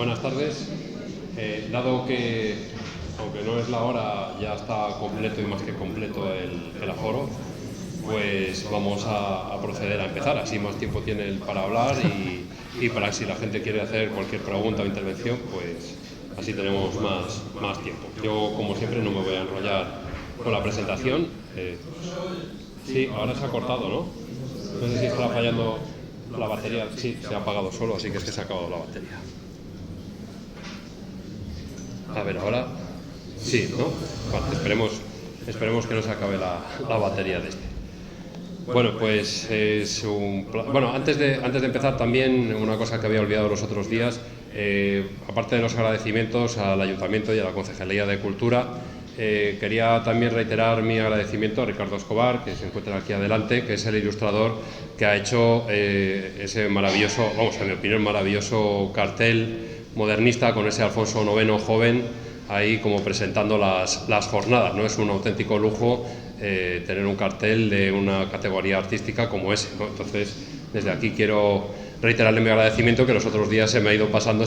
Buenas tardes. Dado que, aunque no es la hora, ya está completo y más que completo el aforo, pues vamos a proceder a empezar. Así más tiempo tienen para hablar y para si la gente quiere hacer cualquier pregunta o intervención, pues así tenemos más tiempo. Yo, como siempre, no me voy a enrollar con la presentación. Sí, ahora se ha cortado, ¿no? No sé si estará fallando la batería. Sí, se ha apagado solo, así que es que se ha acabado la batería. A ver, ahora sí, ¿no? Vale, esperemos que no se acabe la batería de este. Bueno, pues es un bueno, antes de empezar también una cosa que había olvidado los otros días, aparte de los agradecimientos al Ayuntamiento y a la Concejalía de Cultura, quería también reiterar mi agradecimiento a Ricardo Escobar, que se encuentra aquí adelante, que es el ilustrador que ha hecho ese maravilloso, en mi opinión, maravilloso cartel modernista con ese Alfonso IX joven ahí como presentando las jornadas, ¿no? Es un auténtico lujo tener un cartel de una categoría artística como ese, ¿no? Entonces, desde aquí quiero reiterarle mi agradecimiento, que los otros días se me ha ido pasando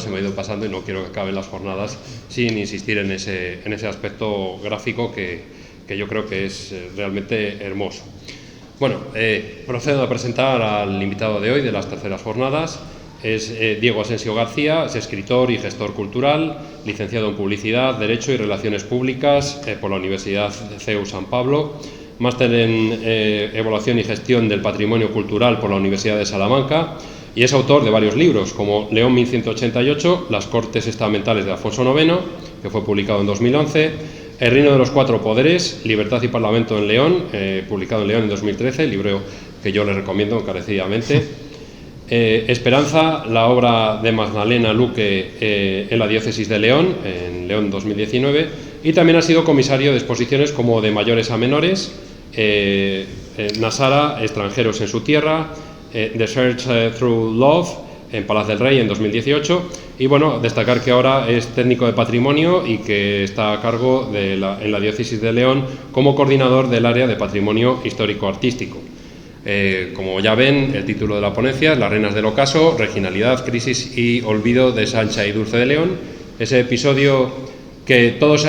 y no quiero que acaben las jornadas sin insistir en ese aspecto gráfico que yo creo que es realmente hermoso. Bueno, procedo a presentar al invitado de hoy de las terceras jornadas. Es Diego Asensio García, es escritor y gestor cultural, licenciado en Publicidad, Derecho y Relaciones Públicas por la Universidad CEU San Pablo, máster en Evaluación y Gestión del Patrimonio Cultural por la Universidad de Salamanca y es autor de varios libros como León 1188, Las Cortes Estamentales de Alfonso IX, que fue publicado en 2011, El Reino de los Cuatro Poderes, Libertad y Parlamento en León, publicado en León en 2013, libro que yo le recomiendo encarecidamente. Esperanza, la obra de Magdalena Luque en la diócesis de León, en León 2019, y también ha sido comisario de exposiciones como De mayores a menores, Nasara, Extranjeros en su tierra, The Search Through Love, en Palaz del Rey en 2018, y bueno, destacar que ahora es técnico de patrimonio y que está a cargo en la diócesis de León como coordinador del área de patrimonio histórico-artístico. Como ya ven, el título de la ponencia es Las reinas del ocaso, regionalidad, crisis y olvido de Sancha y Dulce de León. Ese episodio que todos,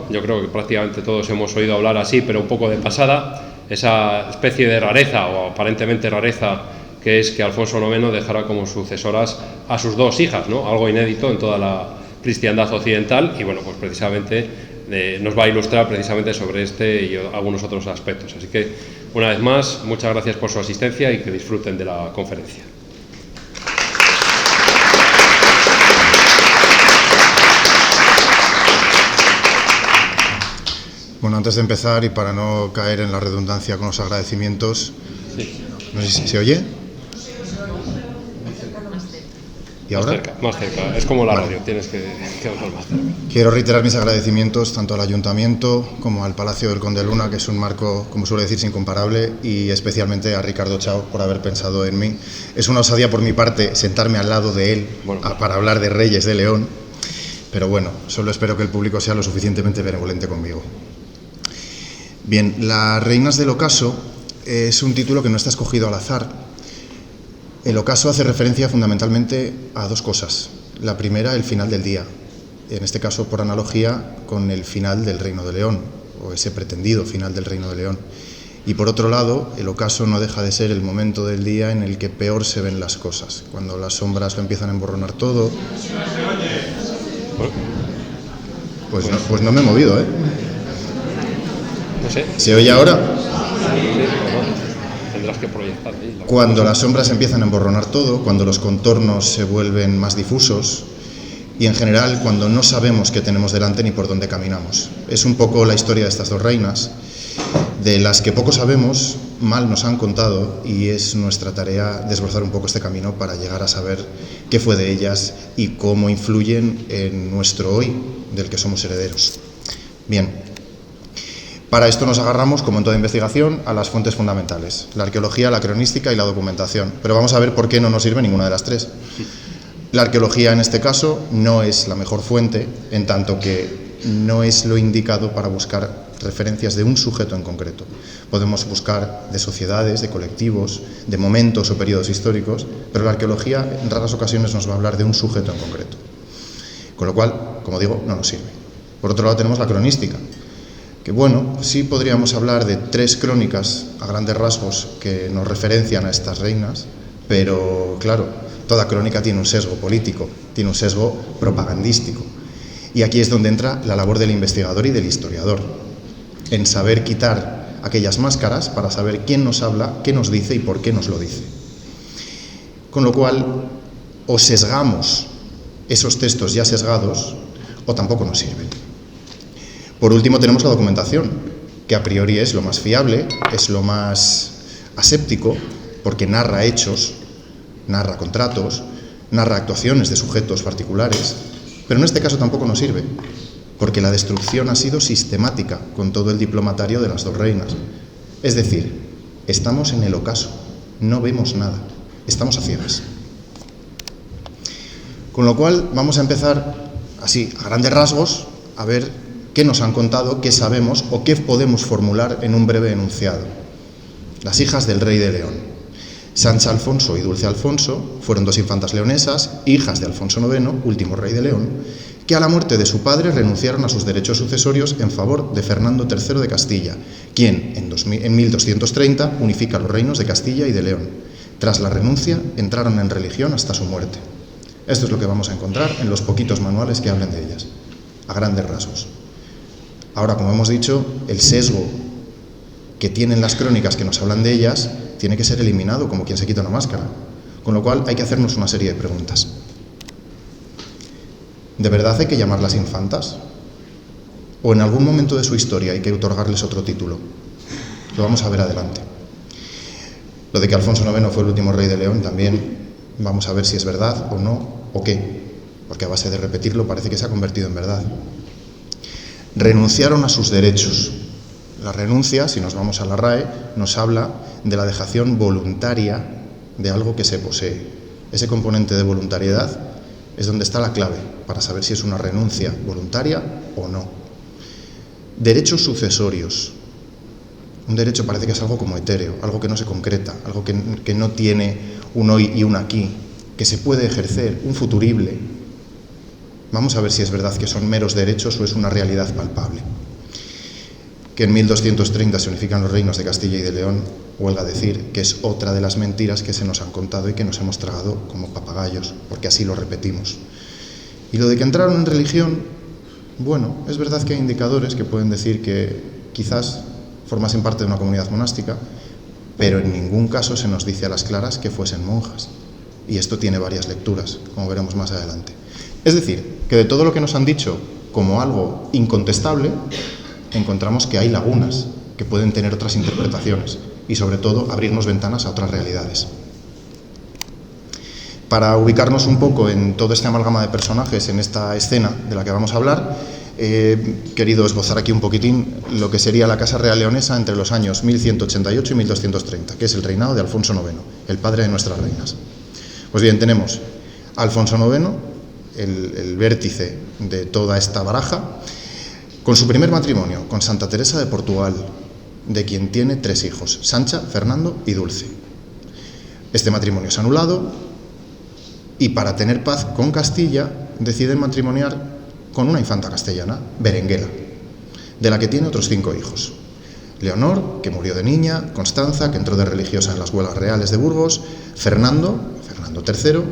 yo creo que prácticamente todos hemos oído hablar así, pero un poco de pasada, esa especie de rareza o aparentemente rareza que es que Alfonso IX dejara como sucesoras a sus dos hijas, ¿no? Algo inédito en toda la cristiandad occidental y bueno, pues precisamente nos va a ilustrar precisamente sobre este y algunos otros aspectos. Así que, una vez más, muchas gracias por su asistencia y que disfruten de la conferencia. Bueno, antes de empezar y para no caer en la redundancia con los agradecimientos, sí. No sé si se oye. ¿Y ahora? Más cerca. Es como la radio, tienes que hablar más cerca. Quiero reiterar mis agradecimientos tanto al Ayuntamiento como al Palacio del Conde Luna, que es un marco, como suele decirse, incomparable, y especialmente a Ricardo Chao por haber pensado en mí. Es una osadía por mi parte sentarme al lado de él para hablar de Reyes de León, pero bueno, solo espero que el público sea lo suficientemente benevolente conmigo. Bien, Las reinas del ocaso es un título que no está escogido al azar. El ocaso hace referencia fundamentalmente a dos cosas. La primera, el final del día, en este caso por analogía con el final del Reino de León, o ese pretendido final del Reino de León. Y por otro lado, el ocaso no deja de ser el momento del día en el que peor se ven las cosas, cuando las sombras lo empiezan a emborronar todo. Pues no me he movido, ¿eh? No sé. ¿Se oye ahora? Tendrás que proyectar. Cuando las sombras empiezan a emborronar todo, cuando los contornos se vuelven más difusos y en general cuando no sabemos qué tenemos delante ni por dónde caminamos. Es un poco la historia de estas dos reinas, de las que poco sabemos, mal nos han contado y es nuestra tarea desbrozar un poco este camino para llegar a saber qué fue de ellas y cómo influyen en nuestro hoy, del que somos herederos. Bien. Para esto nos agarramos, como en toda investigación, a las fuentes fundamentales, la arqueología, la cronística y la documentación. Pero vamos a ver por qué no nos sirve ninguna de las tres. La arqueología, en este caso, no es la mejor fuente, en tanto que no es lo indicado para buscar referencias de un sujeto en concreto. Podemos buscar de sociedades, de colectivos, de momentos o periodos históricos, pero la arqueología en raras ocasiones nos va a hablar de un sujeto en concreto. con lo cual, como digo, no nos sirve. Por otro lado tenemos la cronística, que bueno, sí podríamos hablar de 3 crónicas a grandes rasgos que nos referencian a estas reinas, pero claro, toda crónica tiene un sesgo político, tiene un sesgo propagandístico. Y aquí es donde entra la labor del investigador y del historiador, en saber quitar aquellas máscaras para saber quién nos habla, qué nos dice y por qué nos lo dice. Con lo cual, o sesgamos esos textos ya sesgados, o tampoco nos sirven. Por último tenemos la documentación, que a priori es lo más fiable, es lo más aséptico, porque narra hechos, narra contratos, narra actuaciones de sujetos particulares, pero en este caso tampoco nos sirve, porque la destrucción ha sido sistemática con todo el diplomatario de las 2 reinas. Es decir, estamos en el ocaso, no vemos nada, estamos a ciegas. Con lo cual vamos a empezar, así, a grandes rasgos, a ver qué nos han contado, qué sabemos o qué podemos formular en un breve enunciado. Las hijas del rey de León. Sancha Alfonso y Dulce Alfonso fueron 2 infantas leonesas, hijas de Alfonso IX, último rey de León, que a la muerte de su padre renunciaron a sus derechos sucesorios en favor de Fernando III de Castilla, quien en 1230 unifica los reinos de Castilla y de León. Tras la renuncia, entraron en religión hasta su muerte. Esto es lo que vamos a encontrar en los poquitos manuales que hablen de ellas, a grandes rasgos. Ahora, como hemos dicho, el sesgo que tienen las crónicas que nos hablan de ellas tiene que ser eliminado, como quien se quita una máscara. Con lo cual hay que hacernos una serie de preguntas. ¿De verdad hay que llamarlas infantas? ¿O en algún momento de su historia hay que otorgarles otro título? Lo vamos a ver adelante. Lo de que Alfonso IX fue el último rey de León también vamos a ver si es verdad o no, o qué, porque a base de repetirlo parece que se ha convertido en verdad. Renunciaron a sus derechos. La renuncia, si nos vamos a la RAE, nos habla de la dejación voluntaria de algo que se posee. Ese componente de voluntariedad es donde está la clave para saber si es una renuncia voluntaria o no. Derechos sucesorios. Un derecho parece que es algo como etéreo, algo que no se concreta, algo que no tiene un hoy y un aquí, que se puede ejercer, un futurible. Vamos a ver si es verdad que son meros derechos o es una realidad palpable. Que en 1230 se unifican los reinos de Castilla y de León, huelga decir que es otra de las mentiras que se nos han contado y que nos hemos tragado como papagayos, porque así lo repetimos. Y lo de que entraron en religión, bueno, es verdad que hay indicadores que pueden decir que quizás formasen parte de una comunidad monástica, pero en ningún caso se nos dice a las claras que fuesen monjas. Y esto tiene varias lecturas, como veremos más adelante. Es decir, que de todo lo que nos han dicho como algo incontestable, encontramos que hay lagunas que pueden tener otras interpretaciones y sobre todo abrirnos ventanas a otras realidades. Para ubicarnos un poco en todo este amalgama de personajes en esta escena de la que vamos a hablar, he querido esbozar aquí un poquitín lo que sería la Casa Real Leonesa entre los años 1188 y 1230, que es el reinado de Alfonso IX, el padre de nuestras reinas. Pues bien, tenemos a Alfonso IX, el vértice de toda esta baraja, con su primer matrimonio, con Santa Teresa de Portugal, de quien tiene 3 hijos, Sancha, Fernando y Dulce. Este matrimonio es anulado y para tener paz con Castilla deciden matrimoniar con una infanta castellana, Berenguela, de la que tiene otros 5 hijos. Leonor, que murió de niña, Constanza, que entró de religiosa en las huelgas reales de Burgos, Fernando III,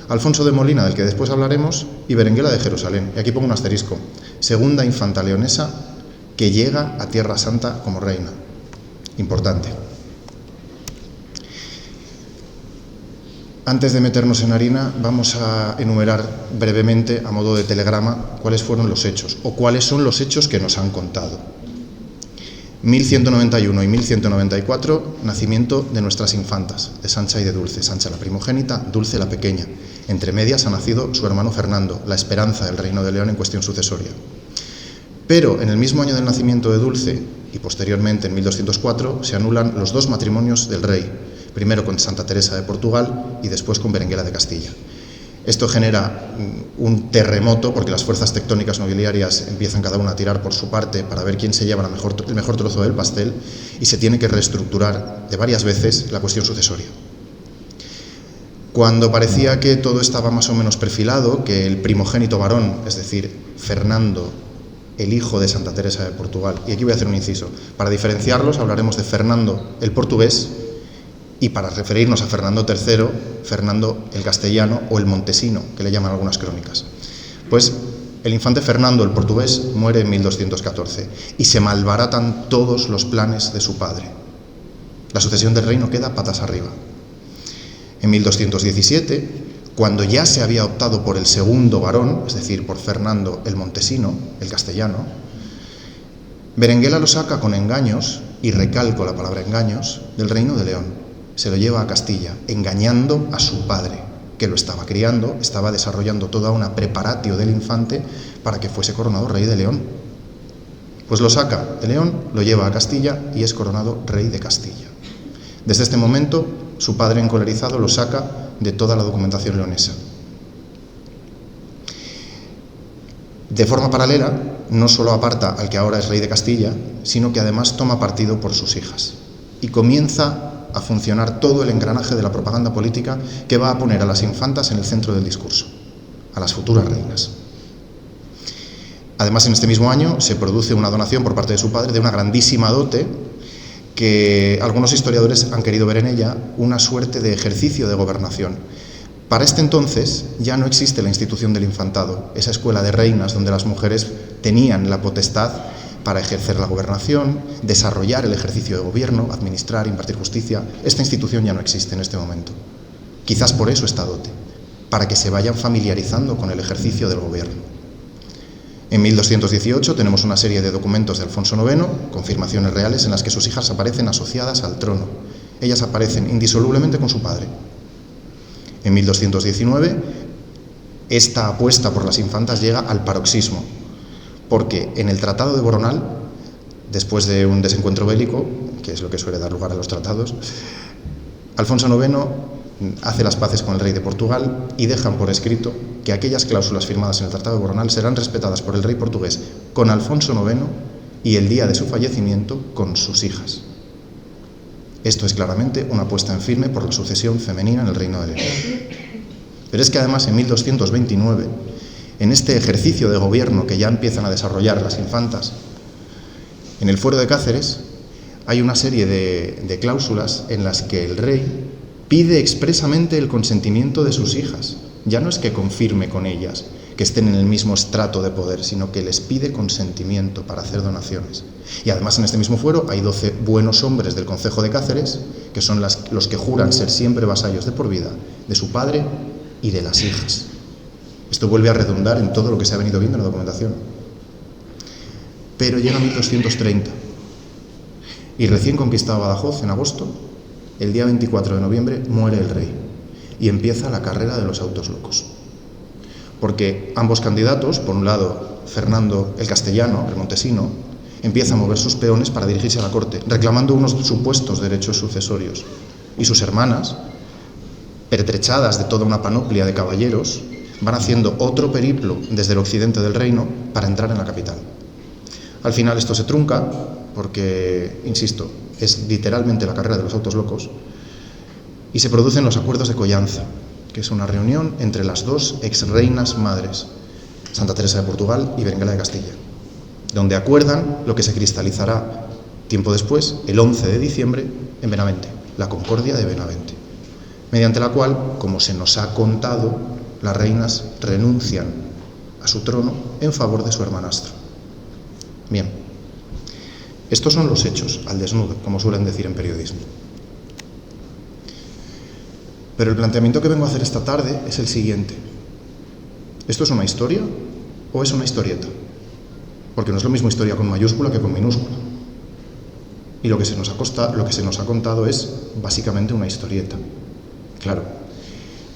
Alfonso de Molina, del que después hablaremos, y Berenguela de Jerusalén. Y aquí pongo un asterisco. Segunda infanta leonesa que llega a Tierra Santa como reina. Importante. Antes de meternos en harina, vamos a enumerar brevemente, a modo de telegrama, cuáles fueron los hechos, o cuáles son los hechos que nos han contado. 1191 y 1194, nacimiento de nuestras infantas, de Sancha y de Dulce. Sancha la primogénita, Dulce la pequeña. Entre medias ha nacido su hermano Fernando, la esperanza del reino de León en cuestión sucesoria. Pero en el mismo año del nacimiento de Dulce, y posteriormente en 1204, se anulan los 2 matrimonios del rey, primero con Santa Teresa de Portugal y después con Berenguela de Castilla. Esto genera un terremoto porque las fuerzas tectónicas nobiliarias empiezan cada una a tirar por su parte para ver quién se lleva el mejor trozo del pastel y se tiene que reestructurar de varias veces la cuestión sucesoria. Cuando parecía que todo estaba más o menos perfilado, que el primogénito varón, es decir, Fernando, el hijo de Santa Teresa de Portugal, y aquí voy a hacer un inciso, para diferenciarlos hablaremos de Fernando el portugués y para referirnos a Fernando III, Fernando el castellano o el montesino, que le llaman algunas crónicas. Pues el infante Fernando el portugués muere en 1214 y se malbaratan todos los planes de su padre. La sucesión del reino queda patas arriba. En 1217, cuando ya se había optado por el segundo varón, es decir, por Fernando el montesino, el castellano, Berenguela lo saca con engaños, y recalco la palabra engaños, del reino de León. Se lo lleva a Castilla, engañando a su padre, que lo estaba criando, estaba desarrollando toda una preparatio del infante para que fuese coronado rey de León. Pues lo saca de León, lo lleva a Castilla y es coronado rey de Castilla. Desde este momento, su padre encolerizado lo saca de toda la documentación leonesa. De forma paralela, no solo aparta al que ahora es rey de Castilla, sino que además toma partido por sus hijas. Y comienza a funcionar todo el engranaje de la propaganda política que va a poner a las infantas en el centro del discurso, a las futuras reinas. Además, en este mismo año se produce una donación por parte de su padre de una grandísima dote que algunos historiadores han querido ver en ella una suerte de ejercicio de gobernación. Para este entonces ya no existe la institución del infantado, esa escuela de reinas donde las mujeres tenían la potestad para ejercer la gobernación, desarrollar el ejercicio de gobierno, administrar, impartir justicia. Esta institución ya no existe en este momento. Quizás por eso esta dote, para que se vayan familiarizando con el ejercicio del gobierno. En 1218 tenemos una serie de documentos de Alfonso IX, confirmaciones reales en las que sus hijas aparecen asociadas al trono. Ellas aparecen indisolublemente con su padre. En 1219, esta apuesta por las infantas llega al paroxismo, porque en el Tratado de Boronal, después de un desencuentro bélico, que es lo que suele dar lugar a los tratados, Alfonso IX hace las paces con el rey de Portugal y dejan por escrito que aquellas cláusulas firmadas en el Tratado de Boronal serán respetadas por el rey portugués con Alfonso IX y el día de su fallecimiento con sus hijas. Esto es claramente una apuesta en firme por la sucesión femenina en el Reino de León. Pero es que además en 1229, en este ejercicio de gobierno que ya empiezan a desarrollar las infantas, en el Fuero de Cáceres hay una serie de cláusulas en las que el rey pide expresamente el consentimiento de sus hijas. Ya no es que confirme con ellas que estén en el mismo estrato de poder, sino que les pide consentimiento para hacer donaciones. Y además en este mismo fuero hay 12 buenos hombres del concejo de Cáceres, que son los que juran ser siempre vasallos de por vida de su padre y de las hijas. Esto vuelve a redundar en todo lo que se ha venido viendo en la documentación. Pero llega 1230 y recién conquistado Badajoz en agosto, el día 24 de noviembre muere el rey y empieza la carrera de los autos locos. Porque ambos candidatos, por un lado Fernando el castellano, el montesino, empieza a mover sus peones para dirigirse a la corte, reclamando unos supuestos derechos sucesorios. Y sus hermanas, pertrechadas de toda una panoplia de caballeros, van haciendo otro periplo desde el occidente del reino para entrar en la capital. Al final esto se trunca porque, insisto, es literalmente la carrera de los autos locos, y se producen los acuerdos de Collanza, que es una reunión entre las dos exreinas madres, Santa Teresa de Portugal y Berenguela de Castilla, donde acuerdan lo que se cristalizará tiempo después, el 11 de diciembre, en Benavente, la Concordia de Benavente, mediante la cual, como se nos ha contado, las reinas renuncian a su trono en favor de su hermanastro. Bien, estos son los hechos, al desnudo, como suelen decir en periodismo. Pero el planteamiento que vengo a hacer esta tarde es el siguiente. ¿Esto es una historia o es una historieta? Porque no es lo mismo historia con mayúscula que con minúscula. Y lo que se nos ha contado es básicamente una historieta. Claro,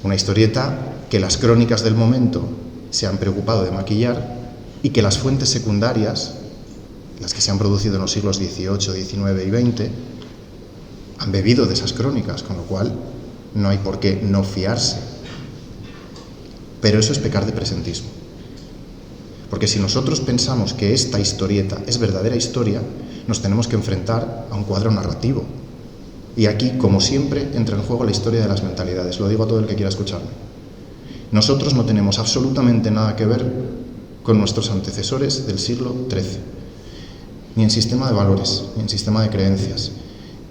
una historieta que las crónicas del momento se han preocupado de maquillar y que las fuentes secundarias, las que se han producido en los siglos XVIII, XIX y XX, han bebido de esas crónicas, con lo cual no hay por qué no fiarse. Pero eso es pecar de presentismo. Porque si nosotros pensamos que esta historieta es verdadera historia, nos tenemos que enfrentar a un cuadro narrativo. Y aquí, como siempre, entra en juego la historia de las mentalidades. Lo digo a todo el que quiera escucharme. Nosotros no tenemos absolutamente nada que ver con nuestros antecesores del siglo XIII, ni en sistema de valores, ni en sistema de creencias,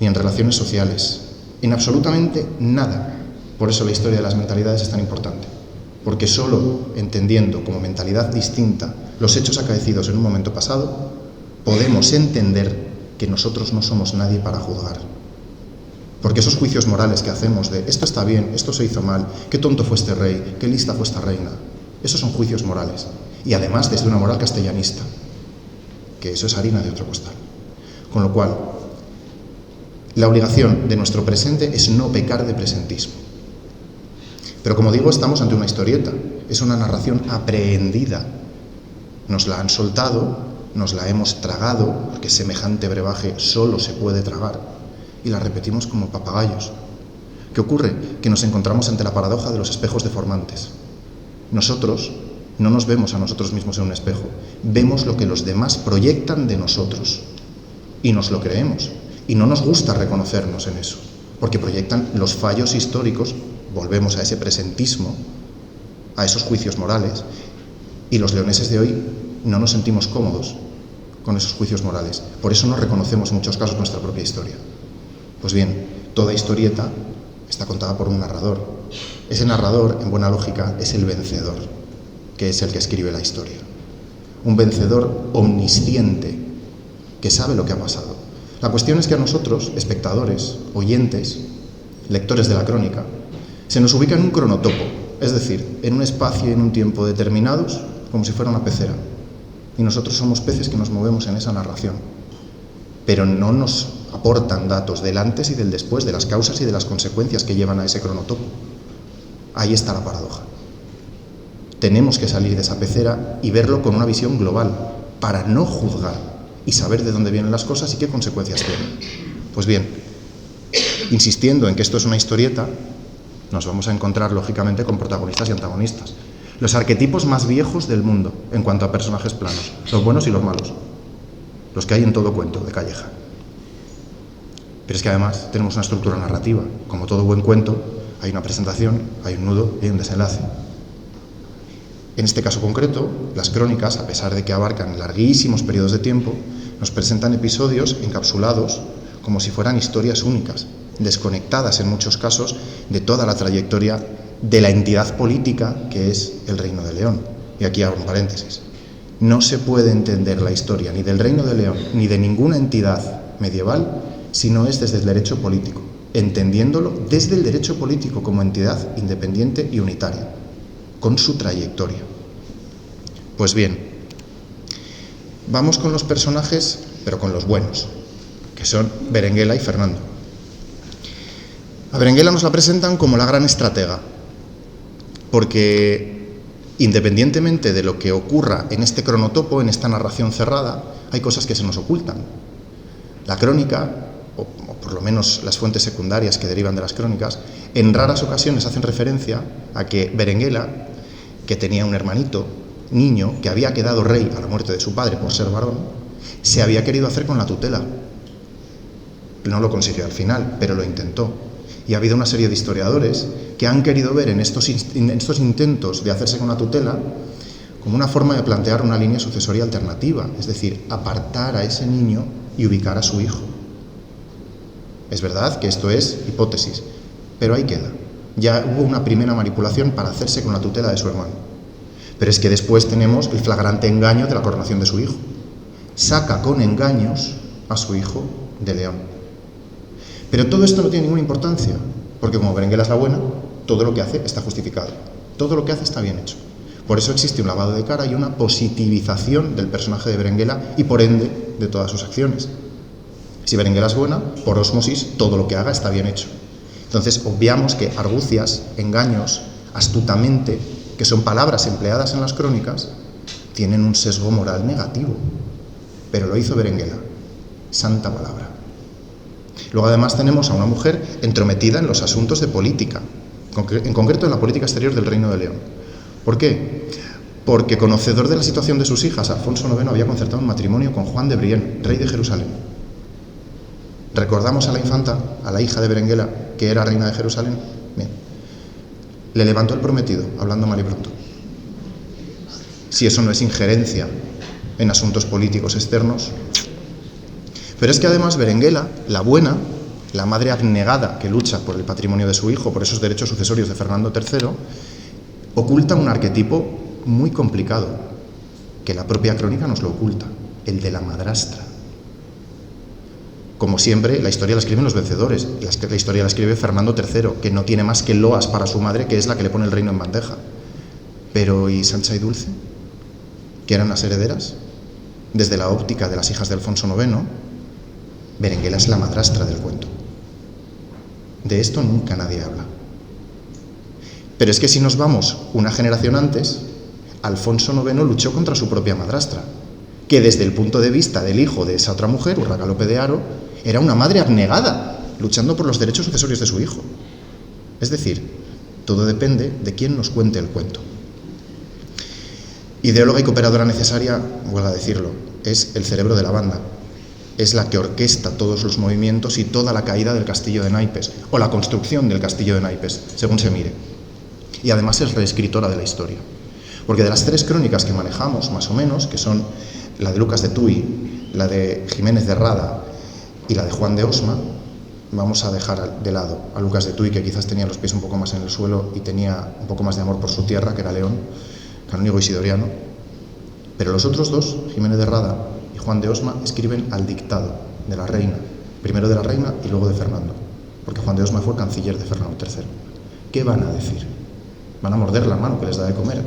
ni en relaciones sociales, en absolutamente nada. Por eso la historia de las mentalidades es tan importante, porque solo entendiendo como mentalidad distinta los hechos acaecidos en un momento pasado, podemos entender que nosotros no somos nadie para juzgar. Porque esos juicios morales que hacemos de esto está bien, esto se hizo mal, qué tonto fue este rey, qué lista fue esta reina, esos son juicios morales. Y además desde una moral castellanista, que eso es harina de otro costal. Con lo cual, la obligación de nuestro presente es no pecar de presentismo. Pero como digo, estamos ante una historieta, es una narración aprehendida. Nos la han soltado, nos la hemos tragado, porque semejante brebaje solo se puede tragar, y la repetimos como papagayos. ¿Qué ocurre? Que nos encontramos ante la paradoja de los espejos deformantes. Nosotros no nos vemos a nosotros mismos en un espejo, vemos lo que los demás proyectan de nosotros y nos lo creemos. Y no nos gusta reconocernos en eso, porque proyectan los fallos históricos, volvemos a ese presentismo, a esos juicios morales, y los leoneses de hoy no nos sentimos cómodos con esos juicios morales. Por eso no reconocemos en muchos casos nuestra propia historia. Pues bien, toda historieta está contada por un narrador. Ese narrador, en buena lógica, es el vencedor, que es el que escribe la historia. Un vencedor omnisciente, que sabe lo que ha pasado. La cuestión es que a nosotros, espectadores, oyentes, lectores de la crónica, se nos ubica en un cronotopo, es decir, en un espacio y en un tiempo determinados, como si fuera una pecera. Y nosotros somos peces que nos movemos en esa narración. Pero no nos aportan datos del antes y del después, de las causas y de las consecuencias que llevan a ese cronotopo. Ahí está la paradoja. Tenemos que salir de esa pecera y verlo con una visión global, para no juzgar y saber de dónde vienen las cosas y qué consecuencias tienen. Pues bien, insistiendo en que esto es una historieta, nos vamos a encontrar lógicamente con protagonistas y antagonistas. Los arquetipos más viejos del mundo en cuanto a personajes planos, los buenos y los malos, los que hay en todo cuento de Calleja. Pero es que además tenemos una estructura narrativa. Como todo buen cuento, hay una presentación, hay un nudo y hay un desenlace. En este caso concreto, las crónicas, a pesar de que abarcan larguísimos periodos de tiempo, nos presentan episodios encapsulados como si fueran historias únicas, desconectadas en muchos casos de toda la trayectoria de la entidad política que es el Reino de León. Y aquí hago un paréntesis. No se puede entender la historia ni del Reino de León ni de ninguna entidad medieval si no es desde el derecho político, entendiéndolo desde el derecho político como entidad independiente y unitaria, con su trayectoria. Pues bien, vamos con los personajes, pero con los buenos, que son Berenguela y Fernando. A Berenguela nos la presentan como la gran estratega, porque independientemente de lo que ocurra en este cronotopo, en esta narración cerrada, hay cosas que se nos ocultan. La crónica, o por lo menos las fuentes secundarias que derivan de las crónicas, en raras ocasiones hacen referencia a que Berenguela, que tenía un hermanito, niño, que había quedado rey a la muerte de su padre por ser varón, se había querido hacer con la tutela. No lo consiguió al final, pero lo intentó. Y ha habido una serie de historiadores que han querido ver en estos intentos de hacerse con la tutela como una forma de plantear una línea sucesoria alternativa, es decir, apartar a ese niño y ubicar a su hijo. Es verdad que esto es hipótesis, pero ahí queda. Ya hubo una primera manipulación para hacerse con la tutela de su hermano. Pero es que después tenemos el flagrante engaño de la coronación de su hijo. Saca con engaños a su hijo de León. Pero todo esto no tiene ninguna importancia, porque como Berenguela es la buena, todo lo que hace está justificado. Todo lo que hace está bien hecho. Por eso existe un lavado de cara y una positivización del personaje de Berenguela y por ende de todas sus acciones. Si Berenguela es buena, por ósmosis, todo lo que haga está bien hecho. Entonces obviamos que argucias, engaños, astutamente, que son palabras empleadas en las crónicas, tienen un sesgo moral negativo. Pero lo hizo Berenguela. Santa palabra. Luego además tenemos a una mujer entrometida en los asuntos de política, en concreto en la política exterior del Reino de León. ¿Por qué? Porque conocedor de la situación de sus hijas, Alfonso IX había concertado un matrimonio con Juan de Brienne, rey de Jerusalén. ¿Recordamos a la infanta, a la hija de Berenguela, que era reina de Jerusalén? Bien. Le levantó el prometido, hablando mal y pronto. Si eso no es injerencia en asuntos políticos externos. Pero es que además Berenguela, la buena, la madre abnegada que lucha por el patrimonio de su hijo, por esos derechos sucesorios de Fernando III, oculta un arquetipo muy complicado, que la propia crónica nos lo oculta, el de la madrastra. Como siempre, la historia la escriben los vencedores, la historia la escribe Fernando III, que no tiene más que loas para su madre, que es la que le pone el reino en bandeja. Pero ¿y Sancha y Dulce? ¿Que eran las herederas? Desde la óptica de las hijas de Alfonso IX, Berenguela es la madrastra del cuento. De esto nunca nadie habla. Pero es que si nos vamos una generación antes, Alfonso IX luchó contra su propia madrastra, que desde el punto de vista del hijo de esa otra mujer, Urraca Lope de Haro, era una madre abnegada, luchando por los derechos sucesorios de su hijo. Es decir, todo depende de quién nos cuente el cuento. Ideóloga y cooperadora necesaria, vuelvo a decirlo, es el cerebro de la banda. Es la que orquesta todos los movimientos y toda la caída del castillo de Naipes, o la construcción del castillo de Naipes, según se mire. Y además es reescritora de la historia. Porque de las 3 crónicas que manejamos, más o menos, que son la de Lucas de Tuy, la de Jiménez de Rada y la de Juan de Osma, vamos a dejar de lado a Lucas de Tuy, que quizás tenía los pies un poco más en el suelo y tenía un poco más de amor por su tierra, que era León, canónigo isidoriano. Pero los otros 2, Jiménez de Rada y Juan de Osma, escriben al dictado de la reina, primero de la reina y luego de Fernando, porque Juan de Osma fue canciller de Fernando III. ¿Qué van a decir? ¿Van a morder la mano que les da de comer?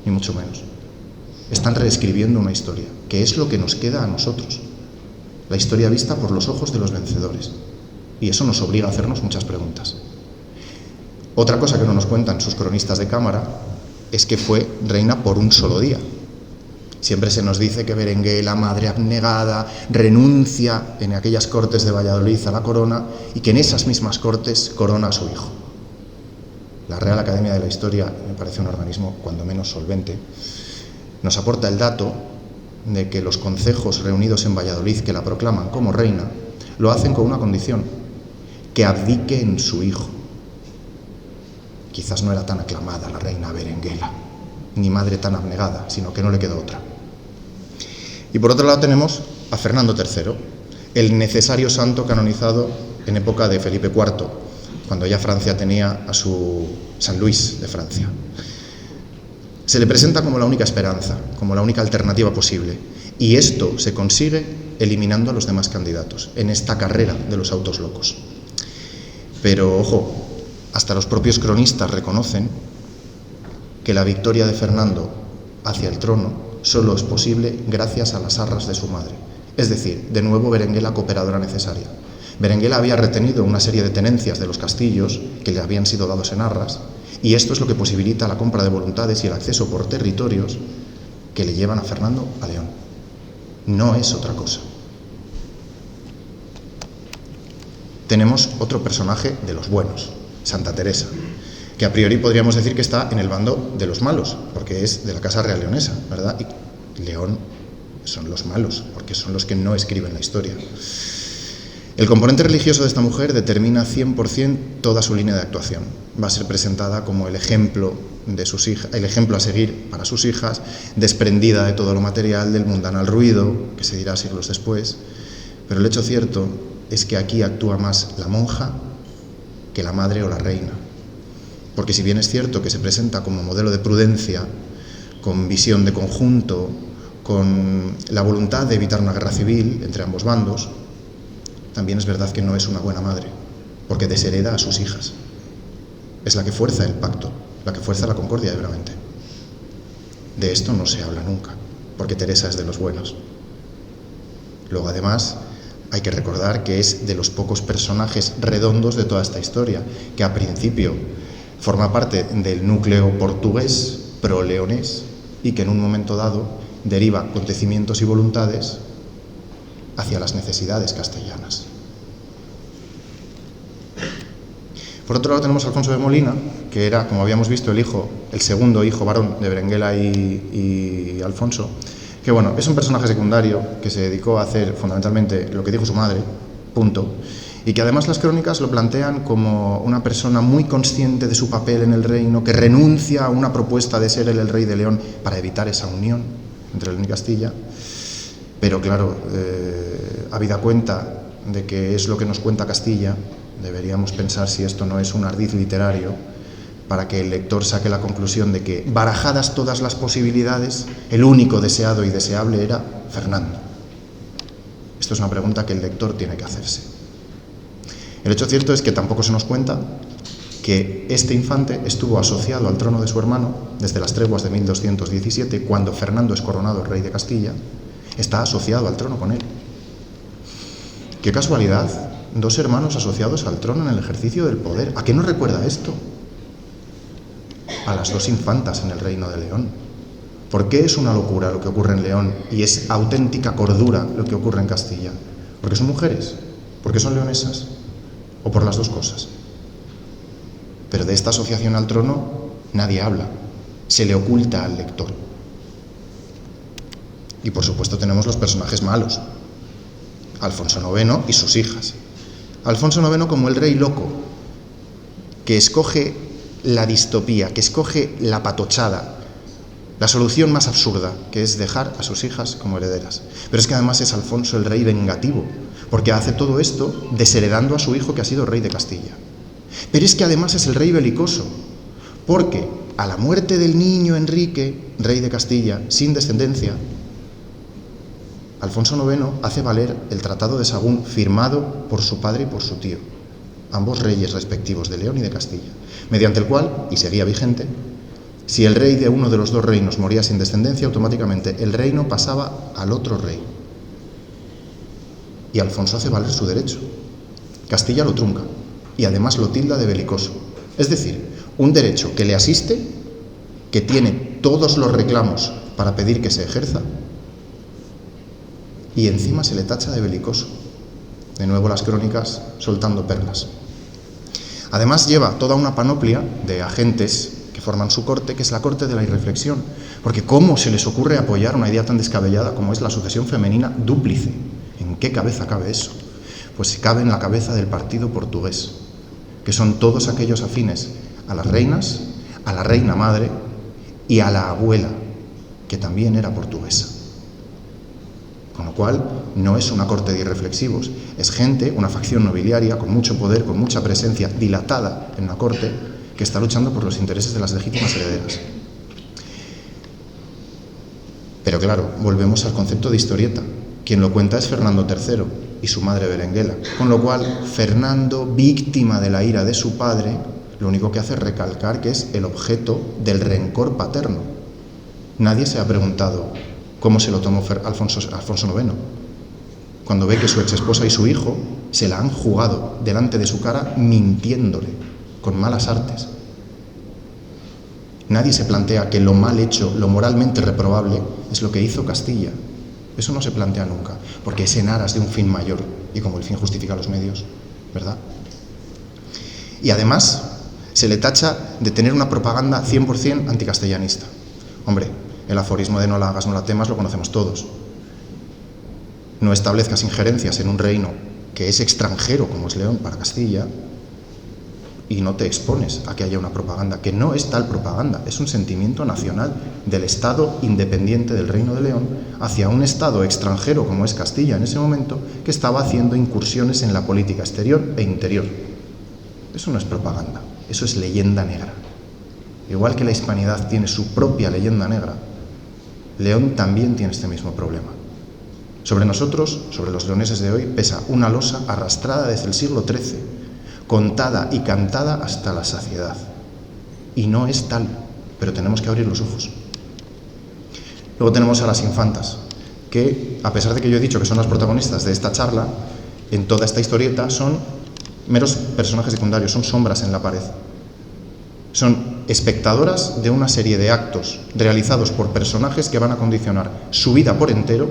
Ni mucho menos. Están reescribiendo una historia, que es lo que nos queda a nosotros. La historia vista por los ojos de los vencedores. Y eso nos obliga a hacernos muchas preguntas. Otra cosa que no nos cuentan sus cronistas de cámara es que fue reina por un solo día. Siempre se nos dice que Berenguela, madre abnegada, renuncia en aquellas cortes de Valladolid a la corona y que en esas mismas cortes corona a su hijo. La Real Academia de la Historia, me parece un organismo cuando menos solvente, nos aporta el dato de que los concejos reunidos en Valladolid que la proclaman como reina lo hacen con una condición, que abdique en su hijo. Quizás no era tan aclamada la reina Berenguela, ni madre tan abnegada, sino que no le quedó otra. Y por otro lado tenemos a Fernando III, el necesario santo canonizado en época de Felipe IV, cuando ya Francia tenía a su San Luis de Francia. Se le presenta como la única esperanza, como la única alternativa posible, y esto se consigue eliminando a los demás candidatos en esta carrera de los autos locos. Pero, ojo, hasta los propios cronistas reconocen que la victoria de Fernando hacia el trono solo es posible gracias a las arras de su madre. Es decir, de nuevo Berenguela cooperadora necesaria. Berenguela había retenido una serie de tenencias de los castillos que le habían sido dados en arras, y esto es lo que posibilita la compra de voluntades y el acceso por territorios que le llevan a Fernando a León. No es otra cosa. Tenemos otro personaje de los buenos, Santa Teresa, que a priori podríamos decir que está en el bando de los malos, porque es de la casa real leonesa, ¿verdad? Y León son los malos, porque son los que no escriben la historia. El componente religioso de esta mujer determina 100% toda su línea de actuación. Va a ser presentada como el ejemplo de sus hijas, el ejemplo a seguir para sus hijas, desprendida de todo lo material, del mundanal ruido, que se dirá siglos después. Pero el hecho cierto es que aquí actúa más la monja que la madre o la reina. Porque si bien es cierto que se presenta como modelo de prudencia, con visión de conjunto, con la voluntad de evitar una guerra civil entre ambos bandos, también es verdad que no es una buena madre, porque deshereda a sus hijas. Es la que fuerza el pacto, la que fuerza la concordia de Benavente. De esto no se habla nunca, porque Teresa es de los buenos. Luego, además, hay que recordar que es de los pocos personajes redondos de toda esta historia, que a principio forma parte del núcleo portugués pro-leonés y que en un momento dado deriva acontecimientos y voluntades hacia las necesidades castellanas. Por otro lado tenemos a Alfonso de Molina, que era, como habíamos visto, el segundo hijo varón de Berenguela y Alfonso, que bueno, es un personaje secundario que se dedicó a hacer fundamentalmente lo que dijo su madre, punto. Y que además las crónicas lo plantean como una persona muy consciente de su papel en el reino, que renuncia a una propuesta de ser él el rey de León para evitar esa unión entre León y Castilla. Pero claro, habida cuenta de que es lo que nos cuenta Castilla, deberíamos pensar si esto no es un ardid literario para que el lector saque la conclusión de que, barajadas todas las posibilidades, el único deseado y deseable era Fernando. Esto es una pregunta que el lector tiene que hacerse. El hecho cierto es que tampoco se nos cuenta que este infante estuvo asociado al trono de su hermano desde las treguas de 1217, cuando Fernando es coronado rey de Castilla, está asociado al trono con él. ¡Qué casualidad! Dos hermanos asociados al trono en el ejercicio del poder. ¿A qué nos recuerda esto? A las dos infantas en el reino de León. ¿Por qué es una locura lo que ocurre en León y es auténtica cordura lo que ocurre en Castilla? ¿Porque son mujeres? ¿Porque son leonesas? ¿O por las dos cosas? Pero de esta asociación al trono nadie habla, se le oculta al lector. Y por supuesto tenemos los personajes malos, Alfonso IX y sus hijas. Alfonso IX como el rey loco, que escoge la distopía, que escoge la patochada, la solución más absurda, que es dejar a sus hijas como herederas. Pero es que además es Alfonso el rey vengativo, porque hace todo esto desheredando a su hijo que ha sido rey de Castilla. Pero es que además es el rey belicoso, porque a la muerte del niño Enrique, rey de Castilla, sin descendencia, Alfonso IX hace valer el Tratado de Sagún firmado por su padre y por su tío, ambos reyes respectivos de León y de Castilla, mediante el cual, y seguía vigente, si el rey de uno de los dos reinos moría sin descendencia, automáticamente el reino pasaba al otro rey. Y Alfonso hace valer su derecho. Castilla lo trunca y además lo tilda de belicoso. Es decir, un derecho que le asiste, que tiene todos los reclamos para pedir que se ejerza, y encima se le tacha de belicoso. De nuevo las crónicas soltando perlas. Además lleva toda una panoplia de agentes que forman su corte, que es la corte de la irreflexión. Porque ¿cómo se les ocurre apoyar una idea tan descabellada como es la sucesión femenina dúplice? ¿En qué cabeza cabe eso? Pues cabe en la cabeza del partido portugués, que son todos aquellos afines a las reinas, a la reina madre y a la abuela, que también era portuguesa. Con lo cual, no es una corte de irreflexivos, es gente, una facción nobiliaria con mucho poder, con mucha presencia dilatada en la corte, que está luchando por los intereses de las legítimas herederas. Pero claro, volvemos al concepto de historieta. Quien lo cuenta es Fernando III y su madre Berenguela. Con lo cual, Fernando, víctima de la ira de su padre, lo único que hace es recalcar que es el objeto del rencor paterno. Nadie se ha preguntado cómo se lo tomó Alfonso IX, cuando ve que su exesposa y su hijo se la han jugado delante de su cara mintiéndole, con malas artes. Nadie se plantea que lo mal hecho, lo moralmente reprobable, es lo que hizo Castilla. Eso no se plantea nunca, porque es en aras de un fin mayor, y como el fin justifica los medios, ¿verdad? Y además se le tacha de tener una propaganda 100% anticastellanista. Hombre, el aforismo de no la hagas, no la temas, lo conocemos todos. No establezcas injerencias en un reino que es extranjero, como es León, para Castilla, y no te expones a que haya una propaganda, que no es tal propaganda, es un sentimiento nacional del Estado independiente del Reino de León hacia un Estado extranjero, como es Castilla en ese momento, que estaba haciendo incursiones en la política exterior e interior. Eso no es propaganda, eso es leyenda negra. Igual que la hispanidad tiene su propia leyenda negra, León también tiene este mismo problema. Sobre nosotros, sobre los leoneses de hoy, pesa una losa arrastrada desde el siglo XIII, contada y cantada hasta la saciedad. Y no es tal, pero tenemos que abrir los ojos. Luego tenemos a las infantas, que, a pesar de que yo he dicho que son las protagonistas de esta charla, en toda esta historieta son meros personajes secundarios, son sombras en la pared. Son espectadoras de una serie de actos realizados por personajes que van a condicionar su vida por entero,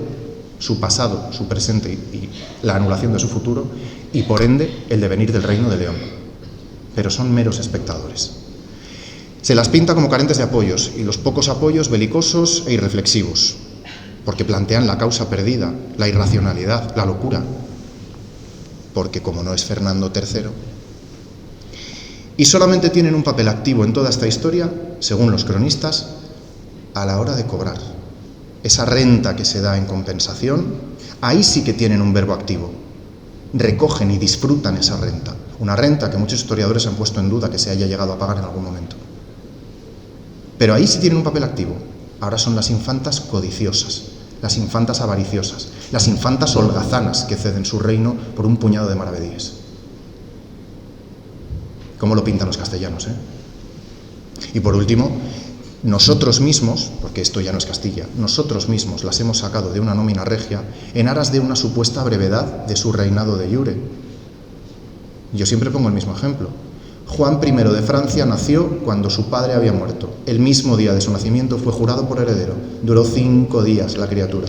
su pasado, su presente y la anulación de su futuro, y por ende el devenir del Reino de León. Pero son meros espectadores. Se las pinta como carentes de apoyos, y los pocos apoyos belicosos e irreflexivos, porque plantean la causa perdida, la irracionalidad, la locura. porque como no es Fernando III, y solamente tienen un papel activo en toda esta historia, según los cronistas, a la hora de cobrar. Esa renta que se da en compensación, ahí sí que tienen un verbo activo. Recogen y disfrutan esa renta. Una renta que muchos historiadores han puesto en duda que se haya llegado a pagar en algún momento. Pero ahí sí tienen un papel activo. Ahora son las infantas codiciosas, las infantas avariciosas, las infantas holgazanas que ceden su reino por un puñado de maravedíes. ¿Cómo lo pintan los castellanos, Y por último, nosotros mismos, porque esto ya no es Castilla, nosotros mismos las hemos sacado de una nómina regia en aras de una supuesta brevedad de su reinado de iure. Yo siempre pongo el mismo ejemplo. Juan I de Francia nació cuando su padre había muerto. El mismo día de su nacimiento fue jurado por heredero. Duró 5 días la criatura.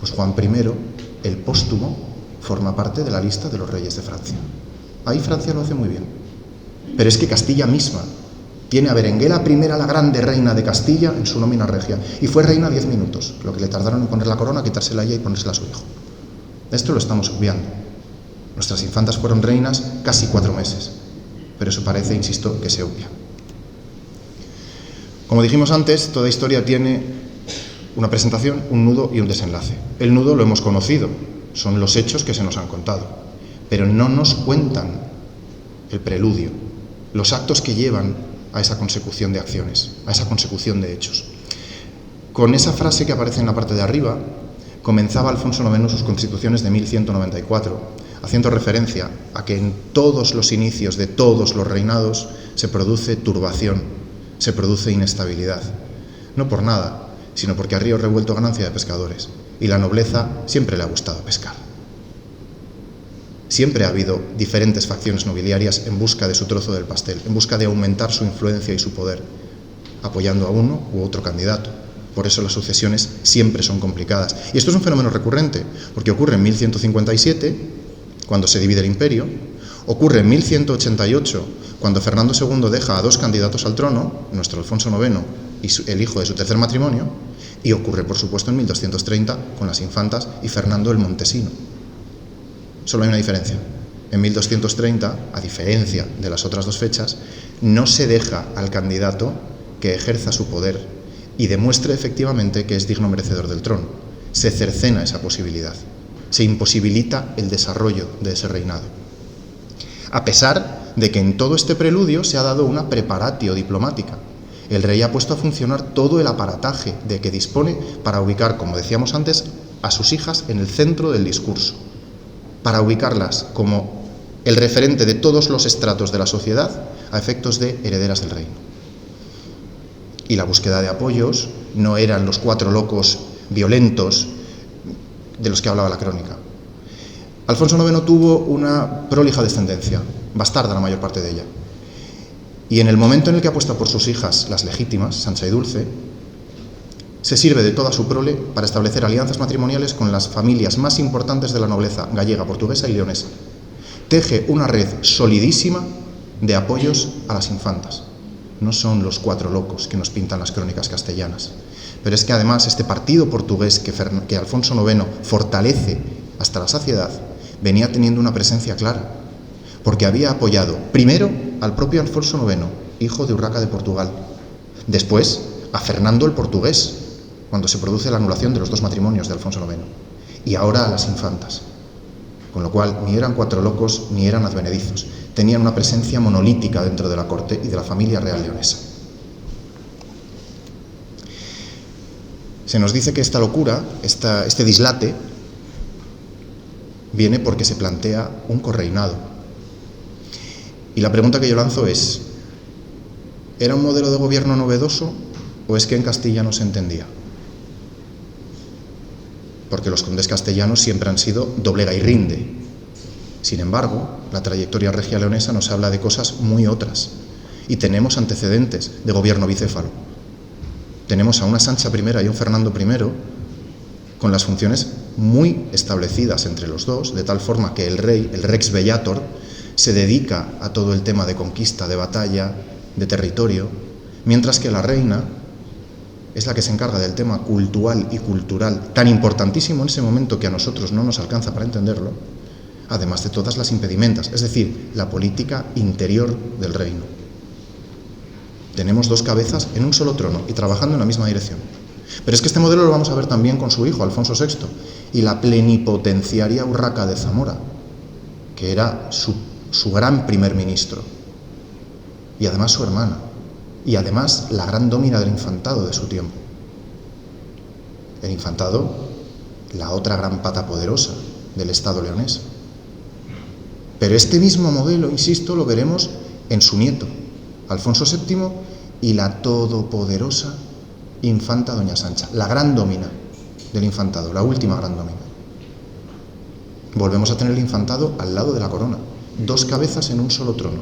Pues Juan I, el póstumo, forma parte de la lista de los reyes de Francia. Ahí Francia lo hace muy bien. Pero es que Castilla misma tiene a Berenguela I, la grande reina de Castilla, en su nómina regia. Y fue reina 10 minutos, lo que le tardaron en poner la corona, quitársela a ella y ponérsela a su hijo. Esto lo estamos obviando. Nuestras infantas fueron reinas casi 4 meses. Pero eso parece, insisto, que se obvia. Como dijimos antes, toda historia tiene una presentación, un nudo y un desenlace. El nudo lo hemos conocido, son los hechos que se nos han contado, pero no nos cuentan el preludio, los actos que llevan a esa consecución de acciones, a esa consecución de hechos. Con esa frase que aparece en la parte de arriba, comenzaba Alfonso IX sus constituciones de 1194, haciendo referencia a que en todos los inicios de todos los reinados se produce turbación, se produce inestabilidad. No por nada, sino porque a río revuelto ganancia de pescadores, y la nobleza siempre le ha gustado pescar. Siempre ha habido diferentes facciones nobiliarias en busca de su trozo del pastel, en busca de aumentar su influencia y su poder, apoyando a uno u otro candidato. Por eso las sucesiones siempre son complicadas. Y esto es un fenómeno recurrente, porque ocurre en 1157, cuando se divide el imperio, ocurre en 1188, cuando Fernando II deja a 2 candidatos al trono, nuestro Alfonso IX y el hijo de su tercer matrimonio, y ocurre, por supuesto, en 1230, con las infantas y Fernando el Montesino. Solo hay una diferencia. En 1230, a diferencia de las otras 2 fechas, no se deja al candidato que ejerza su poder y demuestre efectivamente que es digno merecedor del trono. Se cercena esa posibilidad. Se imposibilita el desarrollo de ese reinado. A pesar de que en todo este preludio se ha dado una preparatio diplomática. El rey ha puesto a funcionar todo el aparataje de que dispone para ubicar, como decíamos antes, a sus hijas en el centro del discurso, para ubicarlas como el referente de todos los estratos de la sociedad a efectos de herederas del reino. Y la búsqueda de apoyos no eran los 4 locos violentos de los que hablaba la crónica. Alfonso IX tuvo una prolija descendencia, bastarda la mayor parte de ella. Y en el momento en el que apuesta por sus hijas, las legítimas, Sancha y Dulce, se sirve de toda su prole para establecer alianzas matrimoniales con las familias más importantes de la nobleza gallega, portuguesa y leonesa. Teje una red solidísima de apoyos a las infantas. No son los 4 locos que nos pintan las crónicas castellanas. Pero es que además este partido portugués que Alfonso IX fortalece hasta la saciedad, venía teniendo una presencia clara, porque había apoyado primero al propio Alfonso IX, hijo de Urraca de Portugal, después a Fernando el Portugués, cuando se produce la anulación de los 2 matrimonios de Alfonso IX, y ahora a las infantas. Con lo cual, ni eran 4 locos ni eran advenedizos, tenían una presencia monolítica dentro de la corte y de la familia real leonesa. Se nos dice que esta locura, este dislate, viene porque se plantea un correinado. Y la pregunta que yo lanzo es, ¿era un modelo de gobierno novedoso o es que en Castilla no se entendía? Porque los condes castellanos siempre han sido doblega y rinde. Sin embargo, la trayectoria regia leonesa nos habla de cosas muy otras. Y tenemos antecedentes de gobierno bicéfalo. Tenemos a una Sancha I y un Fernando I con las funciones muy establecidas entre los dos, de tal forma que el rey, el rex bellator, se dedica a todo el tema de conquista, de batalla, de territorio, mientras que la reina es la que se encarga del tema cultural y cultural, tan importantísimo en ese momento que a nosotros no nos alcanza para entenderlo, además de todas las impedimentas, es decir, la política interior del reino. Tenemos dos cabezas en un solo trono y trabajando en la misma dirección. Pero es que este modelo lo vamos a ver también con su hijo, Alfonso VI, y la plenipotenciaria Urraca de Zamora, que era su gran primer ministro, y además su hermana, y además la gran dómina del infantado de su tiempo. El infantado, la otra gran pata poderosa del Estado leonés. Pero este mismo modelo, insisto, lo veremos en su nieto, Alfonso VII, y la todopoderosa infanta Doña Sancha, la gran dómina del infantado, la última gran dómina. Volvemos a tener el infantado al lado de la corona, dos cabezas en un solo trono.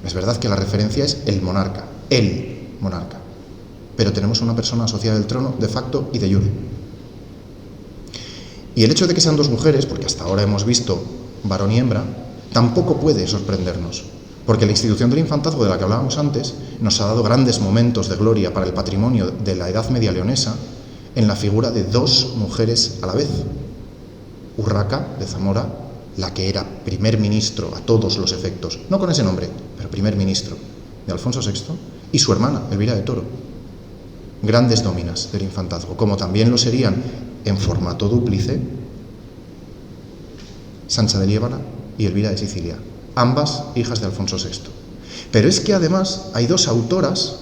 Es verdad que la referencia es el monarca, pero tenemos una persona asociada al trono de facto y de jure. Y el hecho de que sean dos mujeres, porque hasta ahora hemos visto varón y hembra, tampoco puede sorprendernos, porque la institución del infantazgo de la que hablábamos antes nos ha dado grandes momentos de gloria para el patrimonio de la Edad Media leonesa en la figura de dos mujeres a la vez. Urraca de Zamora, la que era primer ministro a todos los efectos, no con ese nombre, pero primer ministro de Alfonso VI, y su hermana, Elvira de Toro, grandes dóminas del infantazgo, como también lo serían en formato dúplice Sancha de Liébana y Elvira de Sicilia, ambas hijas de Alfonso VI. Pero es que además hay dos autoras,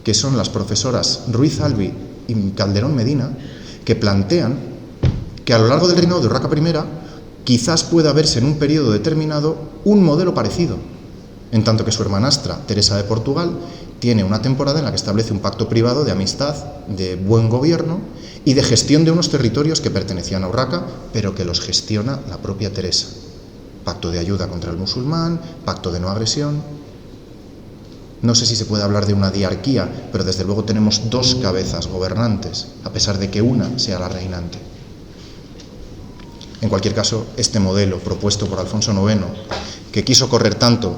que son las profesoras Ruiz Albi y Calderón Medina, que plantean que a lo largo del reinado de Urraca I quizás pueda verse en un periodo determinado un modelo parecido, en tanto que su hermanastra, Teresa de Portugal, tiene una temporada en la que establece un pacto privado de amistad, de buen gobierno y de gestión de unos territorios que pertenecían a Urraca, pero que los gestiona la propia Teresa. Pacto de ayuda contra el musulmán, pacto de no agresión. No sé si se puede hablar de una diarquía, pero desde luego tenemos dos cabezas gobernantes, a pesar de que una sea la reinante. En cualquier caso, este modelo propuesto por Alfonso IX, que quiso correr tanto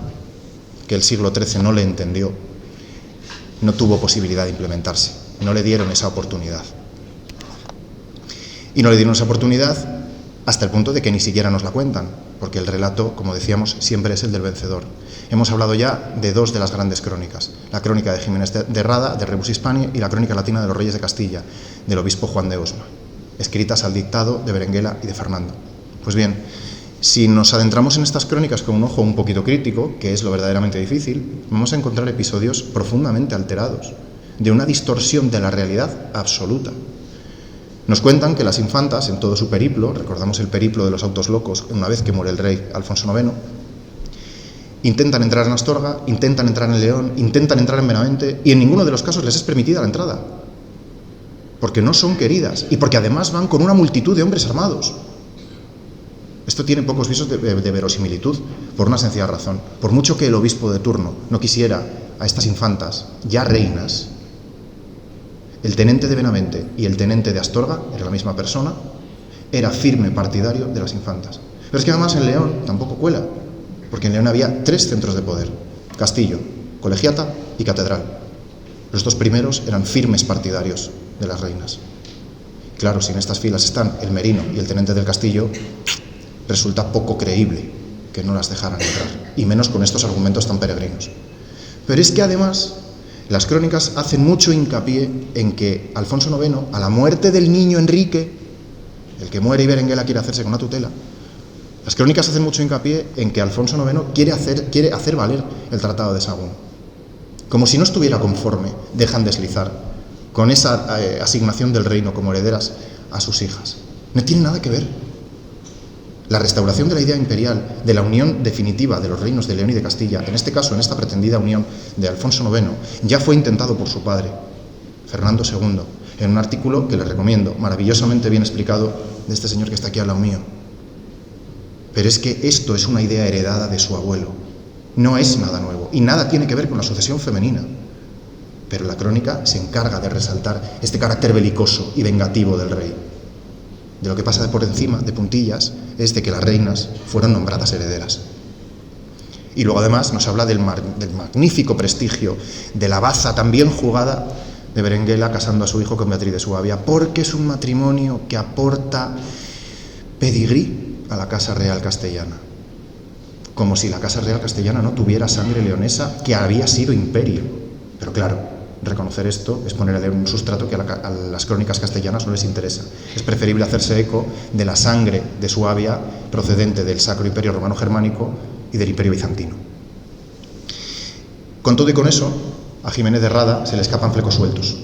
que el siglo XIII no le entendió, no tuvo posibilidad de implementarse, no le dieron esa oportunidad. Y no le dieron esa oportunidad hasta el punto de que ni siquiera nos la cuentan, porque el relato, como decíamos, siempre es el del vencedor. Hemos hablado ya de dos de las grandes crónicas, la crónica de Jiménez de Rada, de Rebus Hispaniae, y la crónica latina de los reyes de Castilla, del obispo Juan de Osma, escritas al dictado de Berenguela y de Fernando. Pues bien, si nos adentramos en estas crónicas con un ojo un poquito crítico, que es lo verdaderamente difícil, vamos a encontrar episodios profundamente alterados, de una distorsión de la realidad absoluta. Nos cuentan que las infantas, en todo su periplo, recordamos el periplo de los autos locos, una vez que muere el rey Alfonso IX, intentan entrar en Astorga, intentan entrar en León, intentan entrar en Benavente, y en ninguno de los casos les es permitida la entrada, porque no son queridas, y porque además van con una multitud de hombres armados. Esto tiene pocos visos de verosimilitud, por una sencilla razón. Por mucho que el obispo de turno no quisiera a estas infantas, ya reinas, el tenente de Benavente y el tenente de Astorga, era la misma persona, era firme partidario de las infantas. Pero es que además en León tampoco cuela, porque en León había 3 centros de poder: castillo, colegiata y catedral. Los 2 primeros eran firmes partidarios de las reinas. Claro, si en estas filas están el merino y el tenente del castillo, resulta poco creíble que no las dejaran entrar, y menos con estos argumentos tan peregrinos. Pero es que además las crónicas hacen mucho hincapié en que Alfonso IX, a la muerte del niño Enrique, el que muere y Berenguela quiere hacerse con la tutela, las crónicas hacen mucho hincapié en que Alfonso IX quiere hacer valer el Tratado de Sagún. Como si no estuviera conforme, dejan deslizar con esa asignación del reino como herederas a sus hijas. No tiene nada que ver. La restauración de la idea imperial, de la unión definitiva de los reinos de León y de Castilla, en este caso, en esta pretendida unión de Alfonso IX, ya fue intentado por su padre, Fernando II, en un artículo que les recomiendo, maravillosamente bien explicado, de este señor que está aquí al lado mío. Pero es que esto es una idea heredada de su abuelo. No es nada nuevo y nada tiene que ver con la sucesión femenina. Pero la crónica se encarga de resaltar este carácter belicoso y vengativo del rey. De lo que pasa por encima, de puntillas, es de que las reinas fueron nombradas herederas. Y luego además nos habla del magnífico prestigio de la baza tan bien jugada de Berenguela casando a su hijo con Beatriz de Suabia, porque es un matrimonio que aporta pedigrí a la Casa Real Castellana, como si la Casa Real Castellana no tuviera sangre leonesa, que había sido imperio. Pero claro, reconocer esto es poner a León un sustrato que a las crónicas castellanas no les interesa. Es preferible hacerse eco de la sangre de su avia procedente del Sacro Imperio Romano Germánico y del Imperio Bizantino. Con todo y con eso, a Jiménez de Rada se le escapan flecos sueltos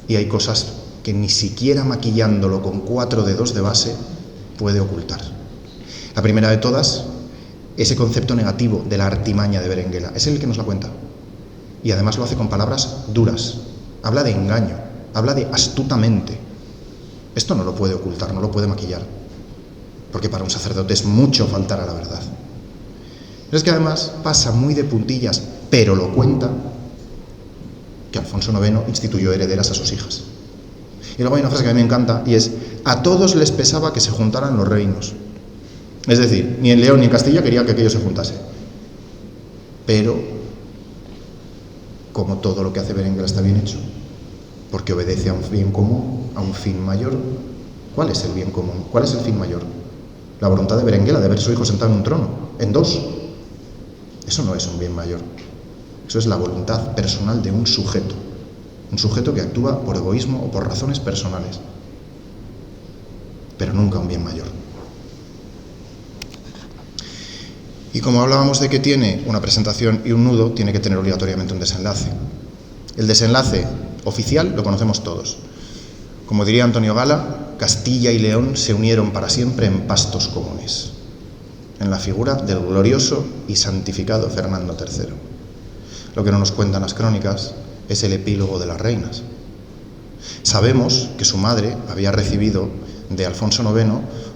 y hay cosas que ni siquiera maquillándolo con 4 dedos de base puede ocultar. La primera de todas, ese concepto negativo de la artimaña de Berenguela, es el que nos la cuenta. Y además lo hace con palabras duras. Habla de engaño, habla de astutamente. Esto no lo puede ocultar, no lo puede maquillar, porque para un sacerdote es mucho faltar a la verdad. Pero es que además pasa muy de puntillas, pero lo cuenta, que Alfonso IX instituyó herederas a sus hijas. Y luego hay una frase que a mí me encanta, y es: a todos les pesaba que se juntaran los reinos. Es decir, ni en León ni en Castilla querían que aquello se juntase. Pero, como todo lo que hace Berenguela está bien hecho, porque obedece a un bien común, a un fin mayor. ¿Cuál es el bien común? ¿Cuál es el fin mayor? La voluntad de Berenguela de ver a su hijo sentado en un trono, en 2. Eso no es un bien mayor. Eso es la voluntad personal de un sujeto que actúa por egoísmo o por razones personales, pero nunca un bien mayor. Y como hablábamos de que tiene una presentación y un nudo, tiene que tener obligatoriamente un desenlace. El desenlace oficial lo conocemos todos. Como diría Antonio Gala, Castilla y León se unieron para siempre en pastos comunes, en la figura del glorioso y santificado Fernando III. Lo que no nos cuentan las crónicas es el epílogo de las reinas. Sabemos que su madre había recibido de Alfonso IX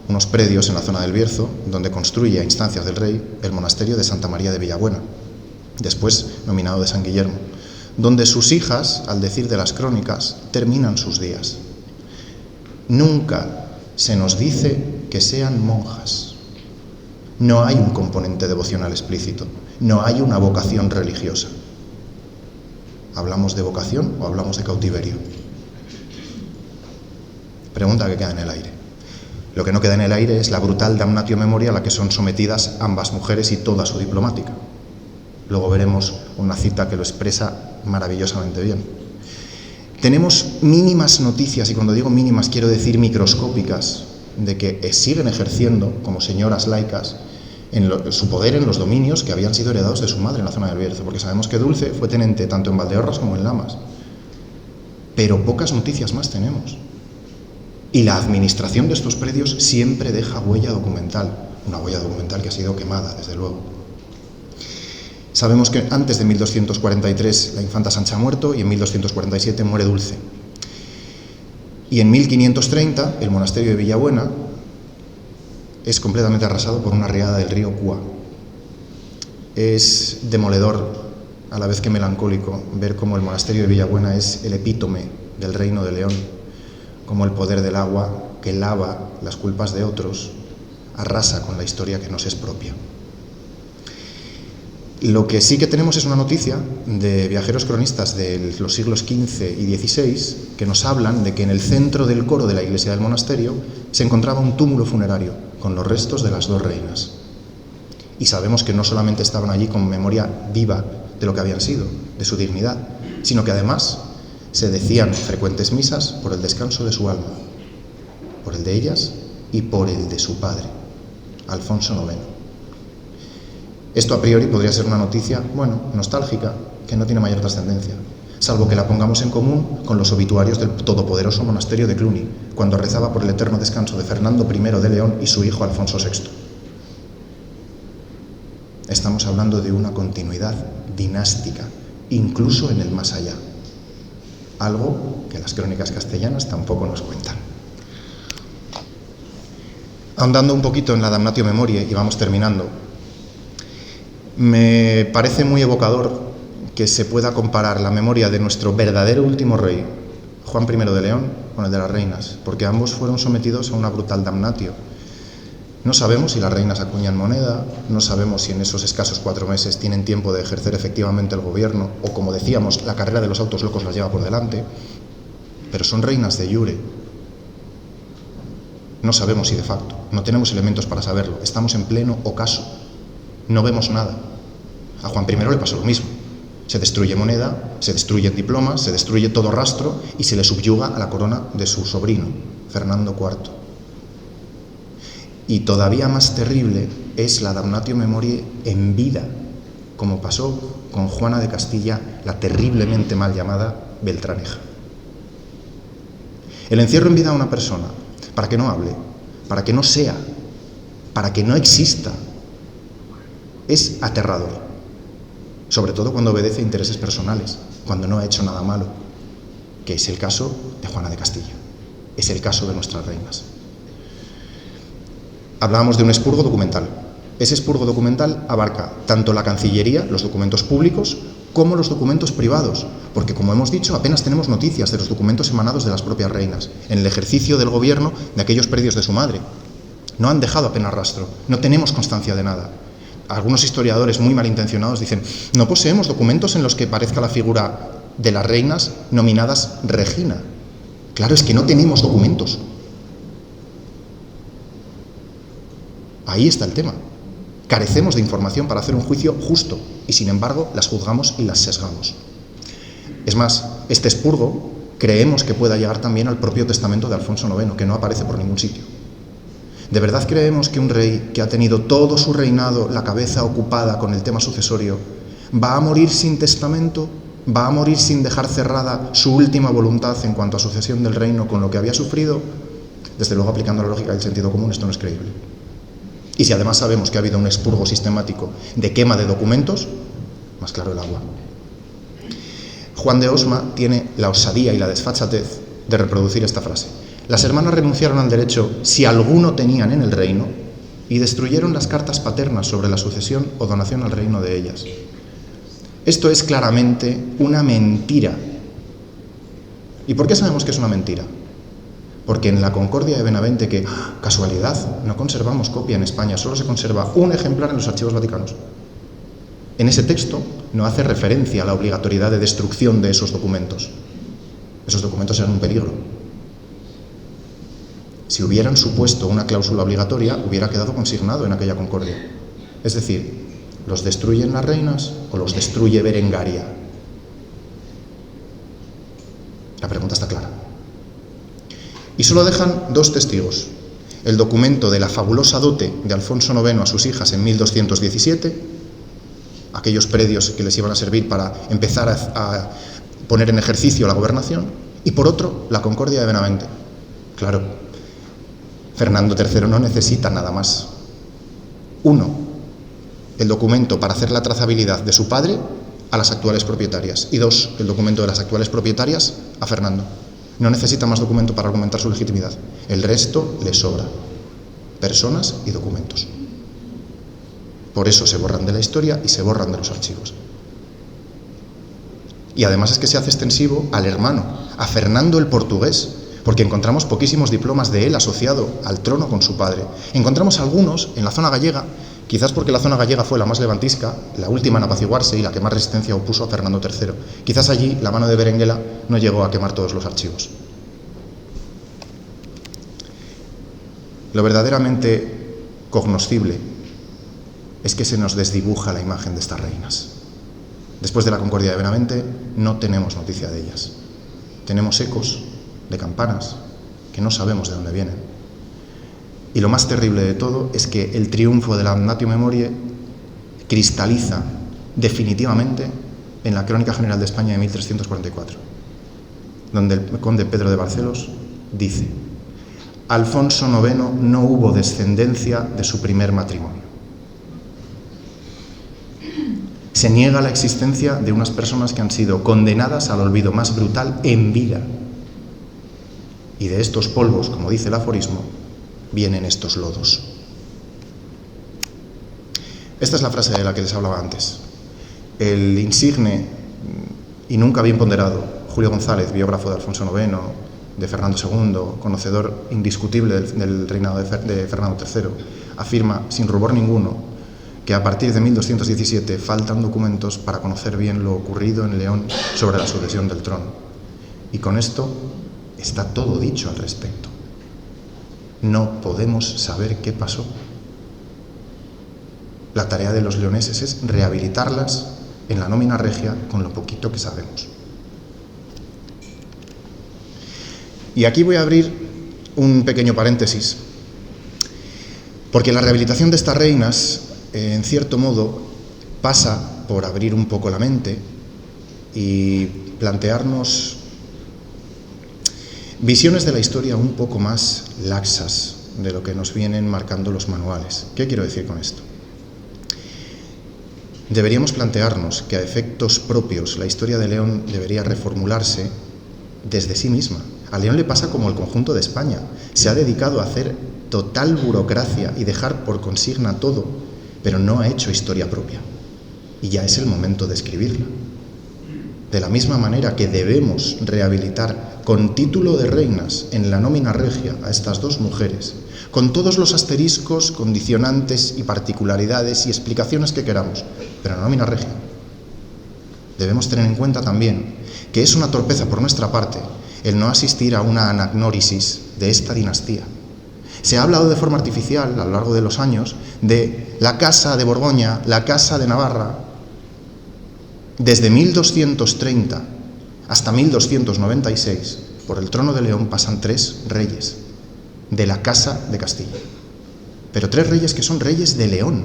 unos predios en la zona del Bierzo, donde construye a instancias del rey el monasterio de Santa María de Villabuena, después nominado de San Guillermo, donde sus hijas, al decir de las crónicas, terminan sus días. Nunca se nos dice que sean monjas. No hay un componente devocional explícito, no hay una vocación religiosa. ¿Hablamos de vocación o hablamos de cautiverio? Pregunta que queda en el aire. Lo que no queda en el aire es la brutal damnatio memoria a la que son sometidas ambas mujeres y toda su diplomática. Luego veremos una cita que lo expresa maravillosamente bien. Tenemos mínimas noticias, y cuando digo mínimas quiero decir microscópicas, de que siguen ejerciendo como señoras laicas su poder en los dominios que habían sido heredados de su madre en la zona del Bierzo, porque sabemos que Dulce fue tenente tanto en Valdeorras como en Lamas. Pero pocas noticias más tenemos. Y la administración de estos predios siempre deja huella documental, una huella documental que ha sido quemada, desde luego. Sabemos que antes de 1243 la infanta Sancha ha muerto y en 1247 muere Dulce. Y en 1530 el monasterio de Villabuena es completamente arrasado por una riada del río Cúa. Es demoledor, a la vez que melancólico, ver cómo el monasterio de Villabuena es el epítome del reino de León, como el poder del agua que lava las culpas de otros arrasa con la historia que nos es propia. Lo que sí que tenemos es una noticia de viajeros cronistas de los siglos XV y XVI que nos hablan de que en el centro del coro de la iglesia del monasterio se encontraba un túmulo funerario con los restos de las 2 reinas. Y sabemos que no solamente estaban allí con memoria viva de lo que habían sido, de su dignidad, sino que además se decían frecuentes misas por el descanso de su alma, por el de ellas y por el de su padre, Alfonso IX. Esto a priori podría ser una noticia, nostálgica, que no tiene mayor trascendencia, salvo que la pongamos en común con los obituarios del todopoderoso monasterio de Cluny, cuando rezaba por el eterno descanso de Fernando I de León y su hijo Alfonso VI. Estamos hablando de una continuidad dinástica, incluso en el más allá. Algo que las crónicas castellanas tampoco nos cuentan. Ahondando un poquito en la damnatio memoriae, y vamos terminando, me parece muy evocador que se pueda comparar la memoria de nuestro verdadero último rey, Juan I de León, con el de las reinas, porque ambos fueron sometidos a una brutal damnatio. No sabemos si las reinas acuñan moneda, no sabemos si en esos escasos 4 meses tienen tiempo de ejercer efectivamente el gobierno, o como decíamos, la carrera de los autos locos las lleva por delante, pero son reinas de iure. No sabemos si de facto, no tenemos elementos para saberlo, estamos en pleno ocaso, no vemos nada. A Juan I le pasó lo mismo. Se destruye moneda, se destruyen diplomas, se destruye todo rastro y se le subyuga a la corona de su sobrino, Fernando IV. Y todavía más terrible es la damnatio memoriae en vida, como pasó con Juana de Castilla, la terriblemente mal llamada Beltraneja. El encierro en vida a una persona, para que no hable, para que no sea, para que no exista, es aterrador. Sobre todo cuando obedece a intereses personales, cuando no ha hecho nada malo, que es el caso de Juana de Castilla, es el caso de nuestras reinas. Hablábamos de un expurgo documental. Ese expurgo documental abarca tanto la Cancillería, los documentos públicos, como los documentos privados, porque, como hemos dicho, apenas tenemos noticias de los documentos emanados de las propias reinas, en el ejercicio del gobierno de aquellos predios de su madre. No han dejado apenas rastro, no tenemos constancia de nada. Algunos historiadores muy malintencionados dicen: no poseemos documentos en los que parezca la figura de las reinas nominadas Regina. Claro, es que no tenemos documentos. Ahí está el tema. Carecemos de información para hacer un juicio justo y, sin embargo, las juzgamos y las sesgamos. Es más, este expurgo creemos que pueda llegar también al propio testamento de Alfonso IX, que no aparece por ningún sitio. ¿De verdad creemos que un rey que ha tenido todo su reinado la cabeza ocupada con el tema sucesorio va a morir sin testamento? ¿Va a morir sin dejar cerrada su última voluntad en cuanto a sucesión del reino con lo que había sufrido? Desde luego, aplicando la lógica del sentido común, esto no es creíble. Y si además sabemos que ha habido un expurgo sistemático de quema de documentos, más claro el agua. Juan de Osma tiene la osadía y la desfachatez de reproducir esta frase. Las hermanas renunciaron al derecho, si alguno tenían en el reino, y destruyeron las cartas paternas sobre la sucesión o donación al reino de ellas. Esto es claramente una mentira. ¿Y por qué sabemos que es una mentira? Porque en la Concordia de Benavente, que, casualidad, no conservamos copia en España, solo se conserva un ejemplar en los archivos vaticanos. En ese texto no hace referencia a la obligatoriedad de destrucción de esos documentos. Esos documentos eran un peligro. Si hubieran supuesto una cláusula obligatoria, hubiera quedado consignado en aquella Concordia. Es decir, ¿los destruyen las reinas o los destruye Berengaria? La pregunta está clara. Y solo dejan dos testigos: el documento de la fabulosa dote de Alfonso IX a sus hijas en 1217, aquellos predios que les iban a servir para empezar a poner en ejercicio la gobernación, y por otro, la Concordia de Benavente. Claro, Fernando III no necesita nada más. Uno, el documento para hacer la trazabilidad de su padre a las actuales propietarias, y dos, el documento de las actuales propietarias a Fernando. No necesita más documento para argumentar su legitimidad. El resto le sobra. Personas y documentos. Por eso se borran de la historia y se borran de los archivos. Y además es que se hace extensivo al hermano, a Fernando el portugués, porque encontramos poquísimos diplomas de él asociado al trono con su padre. Encontramos algunos en la zona gallega, quizás porque la zona gallega fue la más levantisca, la última en apaciguarse y la que más resistencia opuso a Fernando III. Quizás allí la mano de Berenguela no llegó a quemar todos los archivos. Lo verdaderamente cognoscible es que se nos desdibuja la imagen de estas reinas. Después de la Concordia de Benavente no tenemos noticia de ellas. Tenemos ecos de campanas que no sabemos de dónde vienen. Y lo más terrible de todo es que el triunfo de la damnatio memoriae cristaliza definitivamente en la Crónica General de España de 1344, donde el conde Pedro de Barcelos dice: Alfonso IX no hubo descendencia de su primer matrimonio. Se niega la existencia de unas personas que han sido condenadas al olvido más brutal en vida. Y de estos polvos, como dice el aforismo, vienen estos lodos. Esta es la frase de la que les hablaba antes. El insigne y nunca bien ponderado Julio González, biógrafo de Alfonso IX, de Fernando II, conocedor indiscutible del reinado de Fernando III, afirma sin rubor ninguno que a partir de 1217 faltan documentos para conocer bien lo ocurrido en León sobre la sucesión del trono. Y con esto está todo dicho al respecto. No podemos saber qué pasó. La tarea de los leoneses es rehabilitarlas en la nómina regia con lo poquito que sabemos. Y aquí voy a abrir un pequeño paréntesis, porque la rehabilitación de estas reinas, en cierto modo, pasa por abrir un poco la mente y plantearnos visiones de la historia un poco más laxas de lo que nos vienen marcando los manuales. ¿Qué quiero decir con esto? Deberíamos plantearnos que a efectos propios la historia de León debería reformularse desde sí misma. A León le pasa como al conjunto de España. Se ha dedicado a hacer total burocracia y dejar por consigna todo, pero no ha hecho historia propia. Y ya es el momento de escribirla. De la misma manera que debemos rehabilitar con título de reinas en la nómina regia a estas dos mujeres, con todos los asteriscos, condicionantes y particularidades y explicaciones que queramos, pero en la nómina regia, debemos tener en cuenta también que es una torpeza por nuestra parte el no asistir a una anagnórisis de esta dinastía. Se ha hablado de forma artificial a lo largo de los años de la Casa de Borgoña, la Casa de Navarra. Desde 1230 hasta 1296, por el trono de León pasan 3 reyes de la Casa de Castilla. Pero 3 reyes que son reyes de León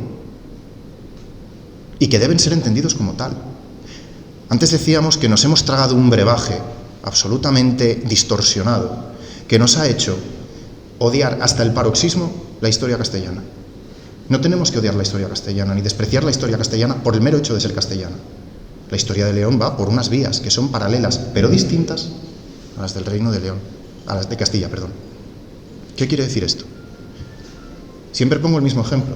y que deben ser entendidos como tal. Antes decíamos que nos hemos tragado un brebaje absolutamente distorsionado que nos ha hecho odiar hasta el paroxismo la historia castellana. No tenemos que odiar la historia castellana ni despreciar la historia castellana por el mero hecho de ser castellana. La historia de León va por unas vías que son paralelas, pero distintas a las del Reino de León, a las de Castilla, perdón. ¿Qué quiere decir esto? Siempre pongo el mismo ejemplo.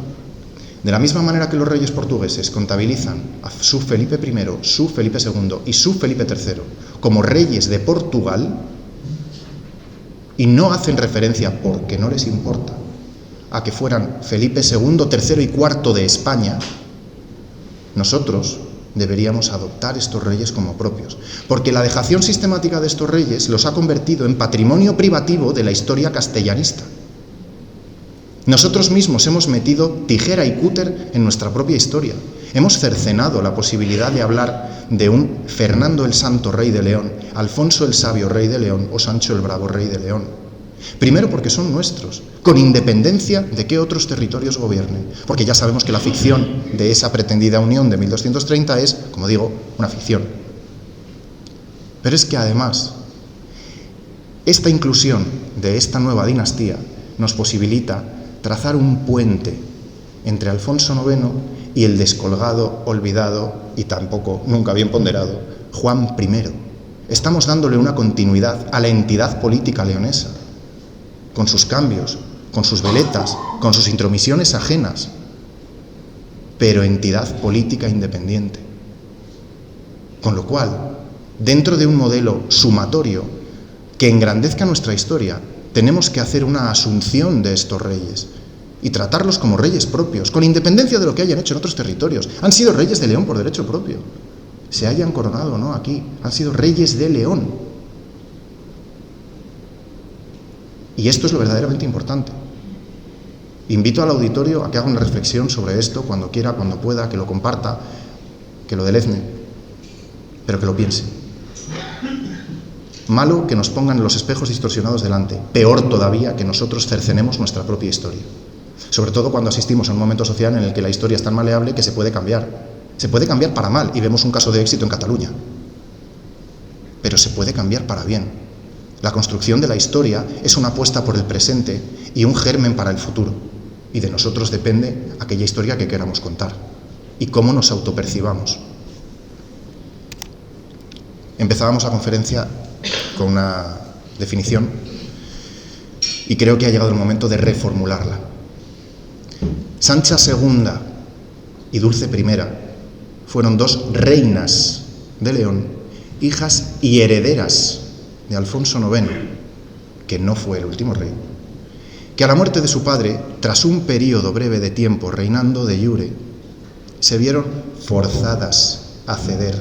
De la misma manera que los reyes portugueses contabilizan a su Felipe I, su Felipe II y su Felipe III como reyes de Portugal y no hacen referencia, porque no les importa, a que fueran Felipe II, III y IV de España, nosotros deberíamos adoptar estos reyes como propios, porque la dejación sistemática de estos reyes los ha convertido en patrimonio privativo de la historia castellanista. Nosotros mismos hemos metido tijera y cúter en nuestra propia historia. Hemos cercenado la posibilidad de hablar de un Fernando el Santo, rey de León, Alfonso el Sabio, rey de León, o Sancho el Bravo, rey de León. Primero porque son nuestros, con independencia de qué otros territorios gobiernen, porque ya sabemos que la ficción de esa pretendida unión de 1230 es, como digo, una ficción. Pero es que además, esta inclusión de esta nueva dinastía nos posibilita trazar un puente entre Alfonso IX y el descolgado, olvidado y tampoco nunca bien ponderado Juan I. Estamos dándole una continuidad a la entidad política leonesa, con sus cambios, con sus veletas, con sus intromisiones ajenas, pero entidad política independiente. Con lo cual, dentro de un modelo sumatorio que engrandezca nuestra historia, tenemos que hacer una asunción de estos reyes y tratarlos como reyes propios, con independencia de lo que hayan hecho en otros territorios. Han sido reyes de León por derecho propio, se hayan coronado o no aquí, han sido reyes de León. Y esto es lo verdaderamente importante. Invito al auditorio a que haga una reflexión sobre esto cuando quiera, cuando pueda, que lo comparta, que lo delezne, pero que lo piense. Malo que nos pongan los espejos distorsionados delante, peor todavía que nosotros cercenemos nuestra propia historia. Sobre todo cuando asistimos a un momento social en el que la historia es tan maleable que se puede cambiar. Se puede cambiar para mal, y vemos un caso de éxito en Cataluña. Pero se puede cambiar para bien. La construcción de la historia es una apuesta por el presente y un germen para el futuro. Y de nosotros depende aquella historia que queramos contar y cómo nos autopercibamos. Empezábamos la conferencia con una definición y creo que ha llegado el momento de reformularla. Sancha II y Dulce I fueron 2 reinas de León, hijas y herederas de Alfonso IX, que no fue el último rey, que a la muerte de su padre, tras un período breve de tiempo reinando de iure, se vieron forzadas a ceder,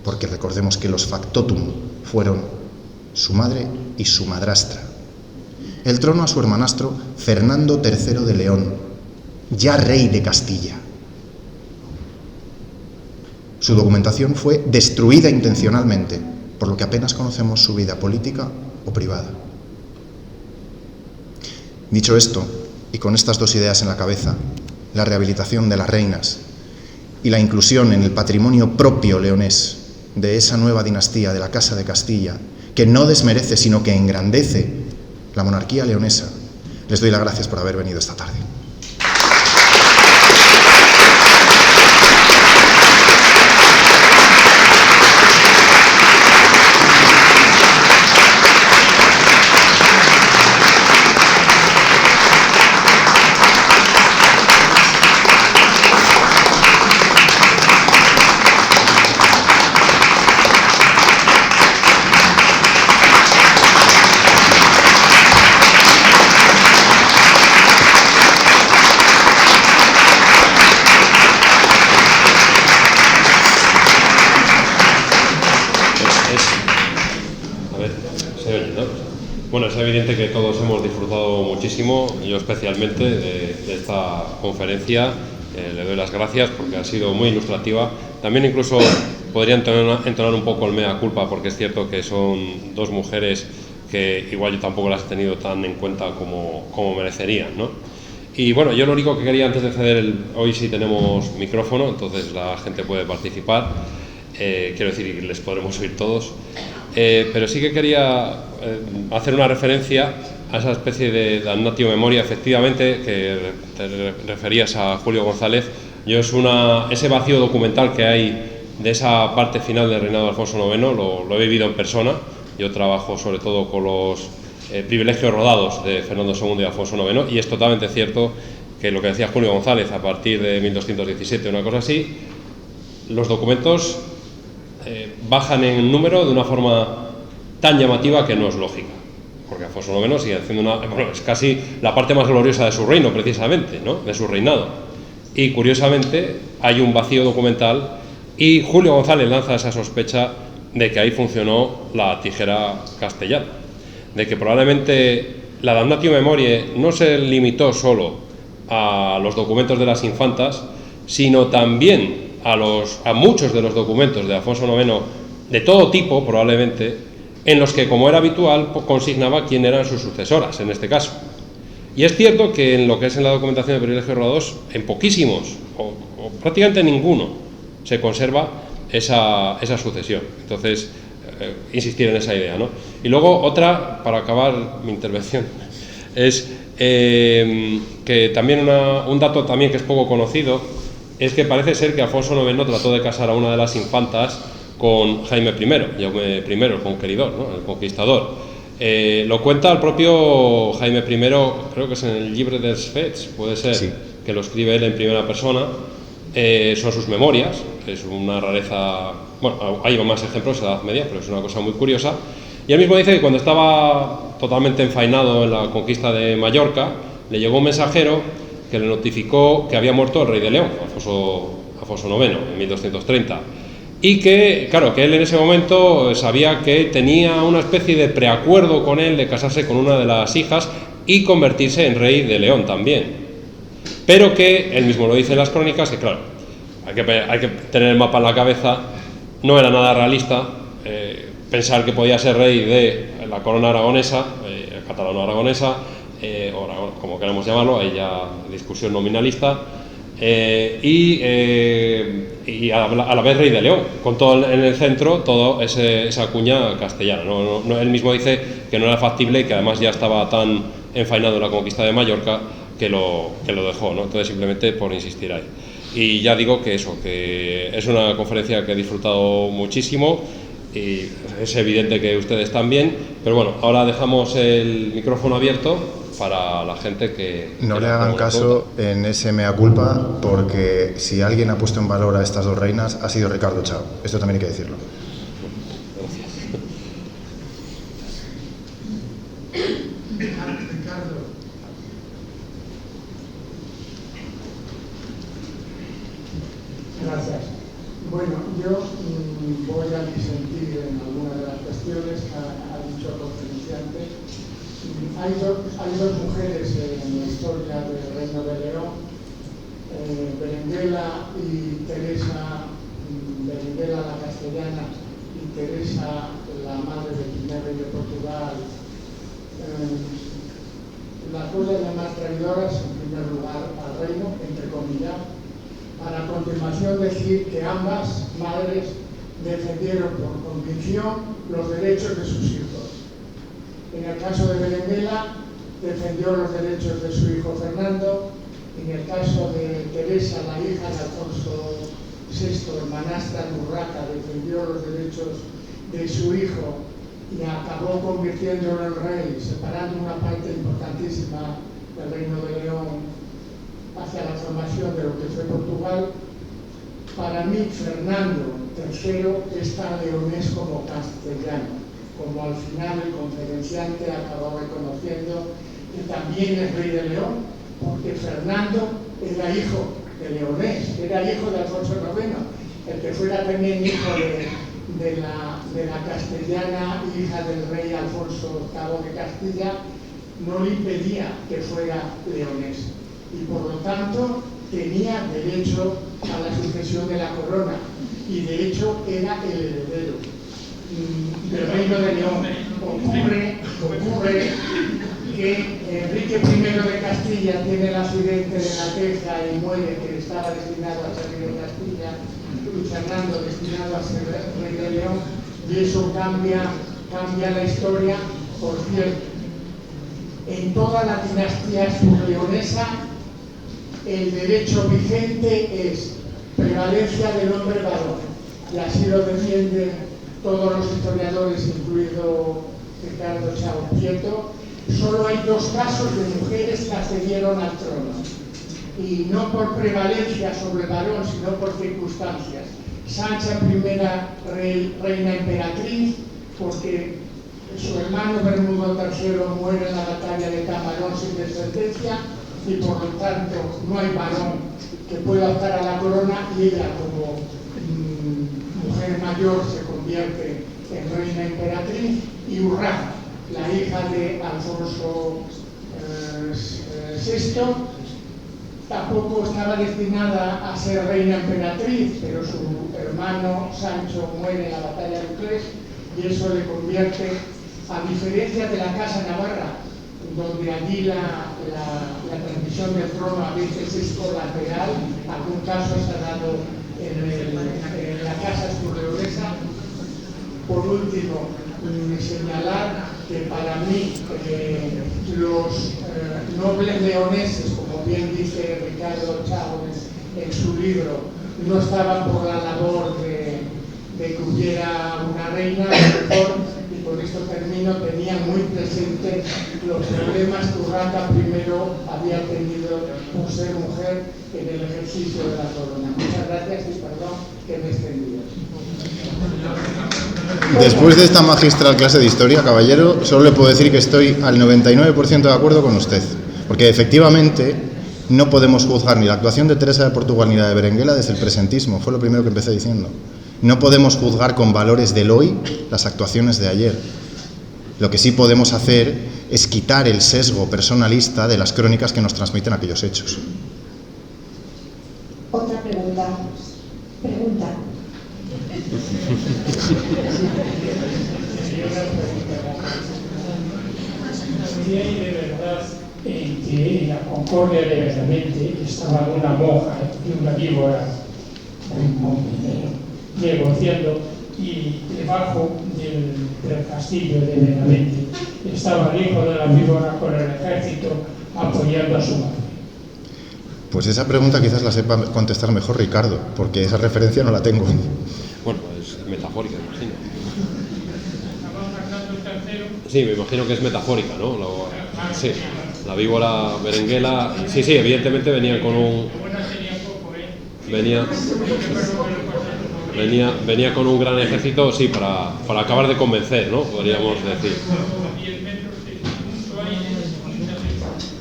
porque recordemos que los factotum fueron su madre y su madrastra. el trono a su hermanastro Fernando III de León, ya rey de Castilla. Su documentación fue destruida intencionalmente, por lo que apenas conocemos su vida política o privada. Dicho esto, y con estas dos ideas en la cabeza, la rehabilitación de las reinas y la inclusión en el patrimonio propio leonés de esa nueva dinastía de la Casa de Castilla, que no desmerece sino que engrandece la monarquía leonesa, les doy las gracias por haber venido esta tarde. Bueno, es evidente que todos hemos disfrutado muchísimo, yo especialmente, de esta conferencia. Le doy las gracias porque ha sido muy ilustrativa. También incluso podría entonar un poco el mea culpa, porque es cierto que son dos mujeres que igual yo tampoco las he tenido tan en cuenta como merecerían, ¿no? Y bueno, yo lo único que quería antes de ceder, hoy sí tenemos micrófono, entonces la gente puede participar, quiero decir, les podremos oír todos. Pero sí que quería hacer una referencia a esa especie de damnatio memoria, efectivamente, que te referías a Julio González. Yo ese vacío documental que hay de esa parte final del reinado de Alfonso IX lo he vivido en persona. Yo trabajo sobre todo con los privilegios rodados de Fernando II y Alfonso IX, y es totalmente cierto que lo que decía Julio González, a partir de 1217, una cosa así, los documentos bajan en número de una forma tan llamativa que no es lógica, porque Alfonso IX sigue haciendo es casi la parte más gloriosa de su reino, precisamente, ¿no?, de su reinado, y curiosamente hay un vacío documental, y Julio González lanza esa sospecha de que ahí funcionó la tijera castellana, de que probablemente la damnatio memoriae no se limitó solo a los documentos de las infantas, sino también a muchos de los documentos de Alfonso IX, de todo tipo probablemente, en los que, como era habitual, consignaba quién eran sus sucesoras, en este caso. Y es cierto que en lo que es en la documentación de privilegios rodados, en poquísimos, o prácticamente ninguno, se conserva esa sucesión. Entonces, insistir en esa idea, ¿no? Y luego otra, para acabar mi intervención, es que también un dato también que es poco conocido, es que parece ser que Alfonso IX trató de casar a una de las infantas con Jaime I, Jaume I, el conqueridor, ¿no?, el conquistador. Lo cuenta el propio Jaime I, creo que es en el Llibre dels Fets, puede ser, sí, que lo escribe él en primera persona. Son sus memorias, es una rareza. Bueno, hay más ejemplos en la Edad Media, pero es una cosa muy curiosa. Y él mismo dice que cuando estaba totalmente enfainado en la conquista de Mallorca, le llegó un mensajero que le notificó que había muerto el rey de León, Alfonso IX, en 1230. Y que, claro, que él en ese momento sabía que tenía una especie de preacuerdo con él de casarse con una de las hijas y convertirse en rey de León también. Pero que, él mismo lo dice en las crónicas, que claro, hay que tener el mapa en la cabeza, no era nada realista pensar que podía ser rey de la corona aragonesa, catalano-aragonesa, o como queramos llamarlo, hay ya discusión nominalista, y a la vez rey de León, con todo en el centro, toda esa cuña castellana. Él mismo dice que no era factible y que además ya estaba tan enfainado en la conquista de Mallorca que lo dejó, ¿no? Entonces, simplemente por insistir ahí. Y ya digo que es una conferencia que he disfrutado muchísimo, y es evidente que ustedes también, pero bueno, ahora dejamos el micrófono abierto para la gente que... No le hagan caso en ese mea culpa, porque si alguien ha puesto en valor a estas dos reinas ha sido Ricardo Chao. Esto también hay que decirlo. Ricardo. Gracias. Bueno, yo voy a disentir en alguna de las cuestiones que ha dicho el conferenciante. hay dos mujeres en la historia del Reino de León, Berenguela y Teresa, Berenguela la castellana y Teresa la madre del primer rey de Portugal. Las dos eran más traidoras, en primer lugar, al reino, entre comillas, para a continuación decir que ambas madres defendieron por convicción los derechos de sus hijos. En el caso de Berenguela, defendió los derechos de su hijo Fernando. En el caso de Teresa, la hija de Alfonso VI, hermanastra de Urraca, defendió los derechos de su hijo y acabó convirtiéndolo en rey, separando una parte importantísima del Reino de León hacia la formación de lo que fue Portugal. Para mí, Fernando III es tan leonés como castellano, como al final el conferenciante acabó reconociendo que también es rey de León, porque Fernando era hijo de Leonés, era hijo de Alfonso IX, el que fuera también hijo de la castellana, hija del rey Alfonso VIII de Castilla, no le impedía que fuera leonés y por lo tanto tenía derecho a la sucesión de la corona y de hecho era el heredero del Reino de León. Ocurre que Enrique I de Castilla tiene el accidente de la Teja y muere, que estaba destinado a ser rey de Castilla, y Fernando destinado a ser rey de León, y eso cambia la historia. Por cierto, en toda la dinastía leonesa el derecho vigente es prevalencia del hombre varón, y así lo defienden todos los historiadores, incluido Ricardo Chao Prieto. Solo hay dos casos de mujeres que accedieron al trono, y no por prevalencia sobre el varón, sino por circunstancias. Sancha I, reina emperatriz, porque su hermano Bermudo III muere en la batalla de Camarón sin descendencia, y por lo tanto no hay varón que pueda optar a la corona, y ella, como mujer mayor, se convierte en reina emperatriz. Y Urraca, la hija de Alfonso VI, tampoco estaba destinada a ser reina emperatriz, pero su hermano Sancho muere en la batalla de Uclés y eso le convierte, a diferencia de la Casa Navarra, donde allí la transmisión del trono a veces es colateral, algún caso se ha dado en la Casa Asturleonesa. Por último, señalar que para mí los nobles leoneses, como bien dice Ricardo Chávez en su libro, no estaban por la labor de que hubiera una reina, mejor, y por esto termino, tenían muy presente los problemas que Urraca primero había tenido por ser mujer en el ejercicio de la corona. Muchas gracias y perdón que me he extendido. Después de esta magistral clase de historia, caballero, solo le puedo decir que estoy al 99% de acuerdo con usted, porque efectivamente no podemos juzgar ni la actuación de Teresa de Portugal ni la de Berenguela desde el presentismo, fue lo primero que empecé diciendo. No podemos juzgar con valores del hoy las actuaciones de ayer. Lo que sí podemos hacer es quitar el sesgo personalista de las crónicas que nos transmiten aquellos hechos. Otra pregunta. ¿Qué hay de verdad en que en la Concordia de Benavente estaba una monja y una víbora negociando, y debajo del castillo de Benavente estaba el hijo de la víbora con el ejército apoyando a su madre? Pues esa pregunta quizás la sepa contestar mejor Ricardo, porque esa referencia no la tengo. Bueno, es metafórica, imagino. Sí, me imagino que es metafórica, ¿no? Sí, la víbora Berenguela, sí, evidentemente venían con un... Venía con un gran ejército, sí, para acabar de convencer, ¿no? Podríamos decir.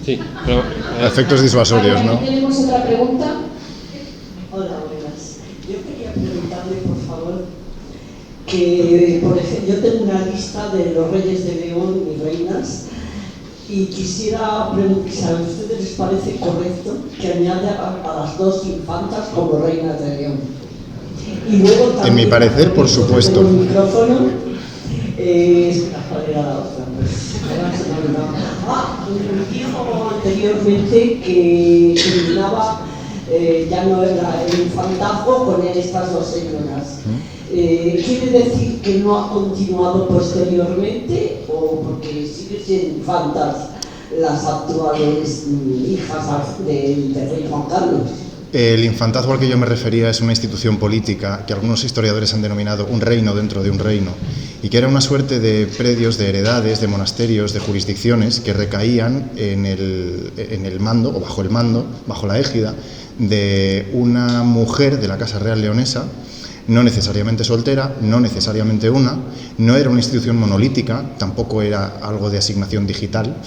Sí, pero... Efectos disuasorios, ¿no? ¿Tenemos otra pregunta? Hola, buenas. Yo quería preguntarle, por favor, que, por ejemplo, yo tengo una lista de los reyes de León y reinas Y quisiera preguntar si a ustedes les parece correcto que añada a las dos infantas como reinas de León. Y luego también, en mi parecer, por supuesto. El micrófono, ¿cuál era la otra? Ahora se me ha olvidado. Dijo anteriormente que terminaba, ya no era el infantazgo con estas dos señoras. ¿Quiere decir que no ha continuado posteriormente o porque siguen siendo infantas las actuales hijas del rey Juan Carlos? El infantazgo al que yo me refería es una institución política que algunos historiadores han denominado un reino dentro de un reino, y que era una suerte de predios, de heredades, de monasterios, de jurisdicciones que recaían en el mando, o bajo el mando, bajo la égida de una mujer de la Casa Real Leonesa, no necesariamente soltera, no necesariamente una, no era una institución monolítica, tampoco era algo de asignación digital,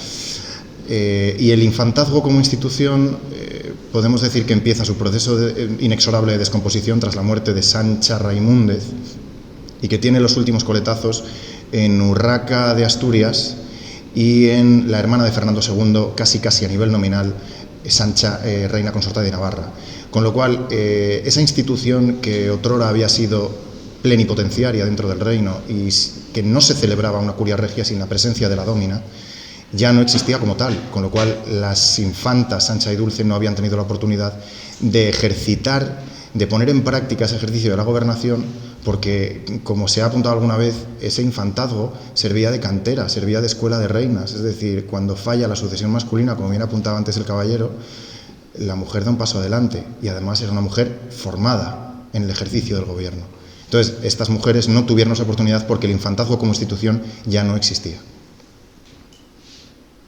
y el infantazgo como institución podemos decir que empieza su proceso inexorable de descomposición tras la muerte de Sancha Raimúndez, y que tiene los últimos coletazos en Urraca de Asturias y en la hermana de Fernando II, casi a nivel nominal, Sancha, reina consorta de Navarra. Con lo cual, esa institución que otrora había sido plenipotenciaria dentro del reino y que no se celebraba una curia regia sin la presencia de la dómina, ya no existía como tal, con lo cual las infantas Sancha y Dulce no habían tenido la oportunidad de ejercitar, de poner en práctica ese ejercicio de la gobernación, porque, como se ha apuntado alguna vez, ese infantazgo servía de cantera, servía de escuela de reinas, es decir, cuando falla la sucesión masculina, como bien apuntaba antes el caballero, la mujer da un paso adelante, y además era una mujer formada en el ejercicio del gobierno. Entonces, estas mujeres no tuvieron esa oportunidad porque el infantazgo como institución ya no existía.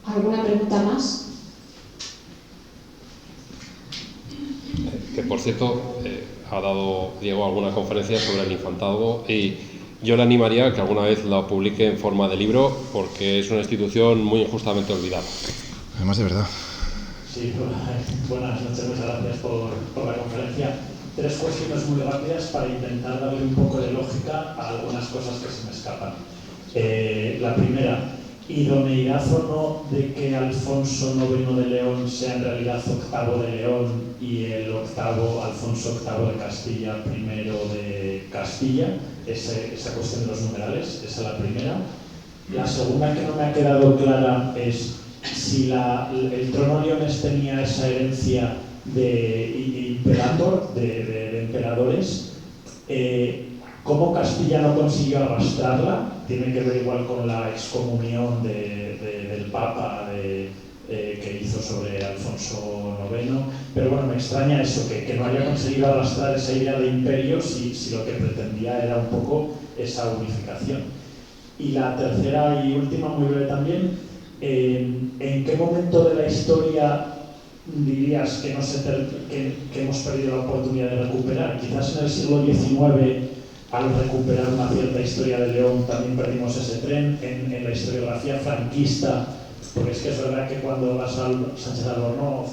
¿Alguna pregunta más? Que, por cierto, ha dado Diego alguna conferencia sobre el infantazgo, y yo le animaría a que alguna vez la publique en forma de libro, porque es una institución muy injustamente olvidada. Además, de verdad. Sí, buenas noches, muchas gracias por la conferencia. 3 cuestiones muy rápidas para intentar darle un poco de lógica a algunas cosas que se me escapan. La primera, idoneidad o no de que Alfonso IX de León sea en realidad octavo de León y el octavo Alfonso VIII de Castilla, primero de Castilla, esa cuestión de los numerales, esa es la primera. La segunda, que no me ha quedado clara, es si el trono leonés tenía esa herencia de imperator, de emperadores, ¿cómo Castilla no consiguió arrastrarla? Tiene que ver igual con la excomunión del Papa que hizo sobre Alfonso IX, pero bueno, me extraña eso, que no haya conseguido arrastrar esa idea de imperio si lo que pretendía era un poco esa unificación. Y la tercera y última, muy breve también, ¿en qué momento de la historia dirías que hemos perdido la oportunidad de recuperar? Quizás en el siglo XIX, al recuperar una cierta historia de León, también perdimos ese tren. En la historiografía franquista, porque es que es verdad que cuando vas al Sánchez Albornoz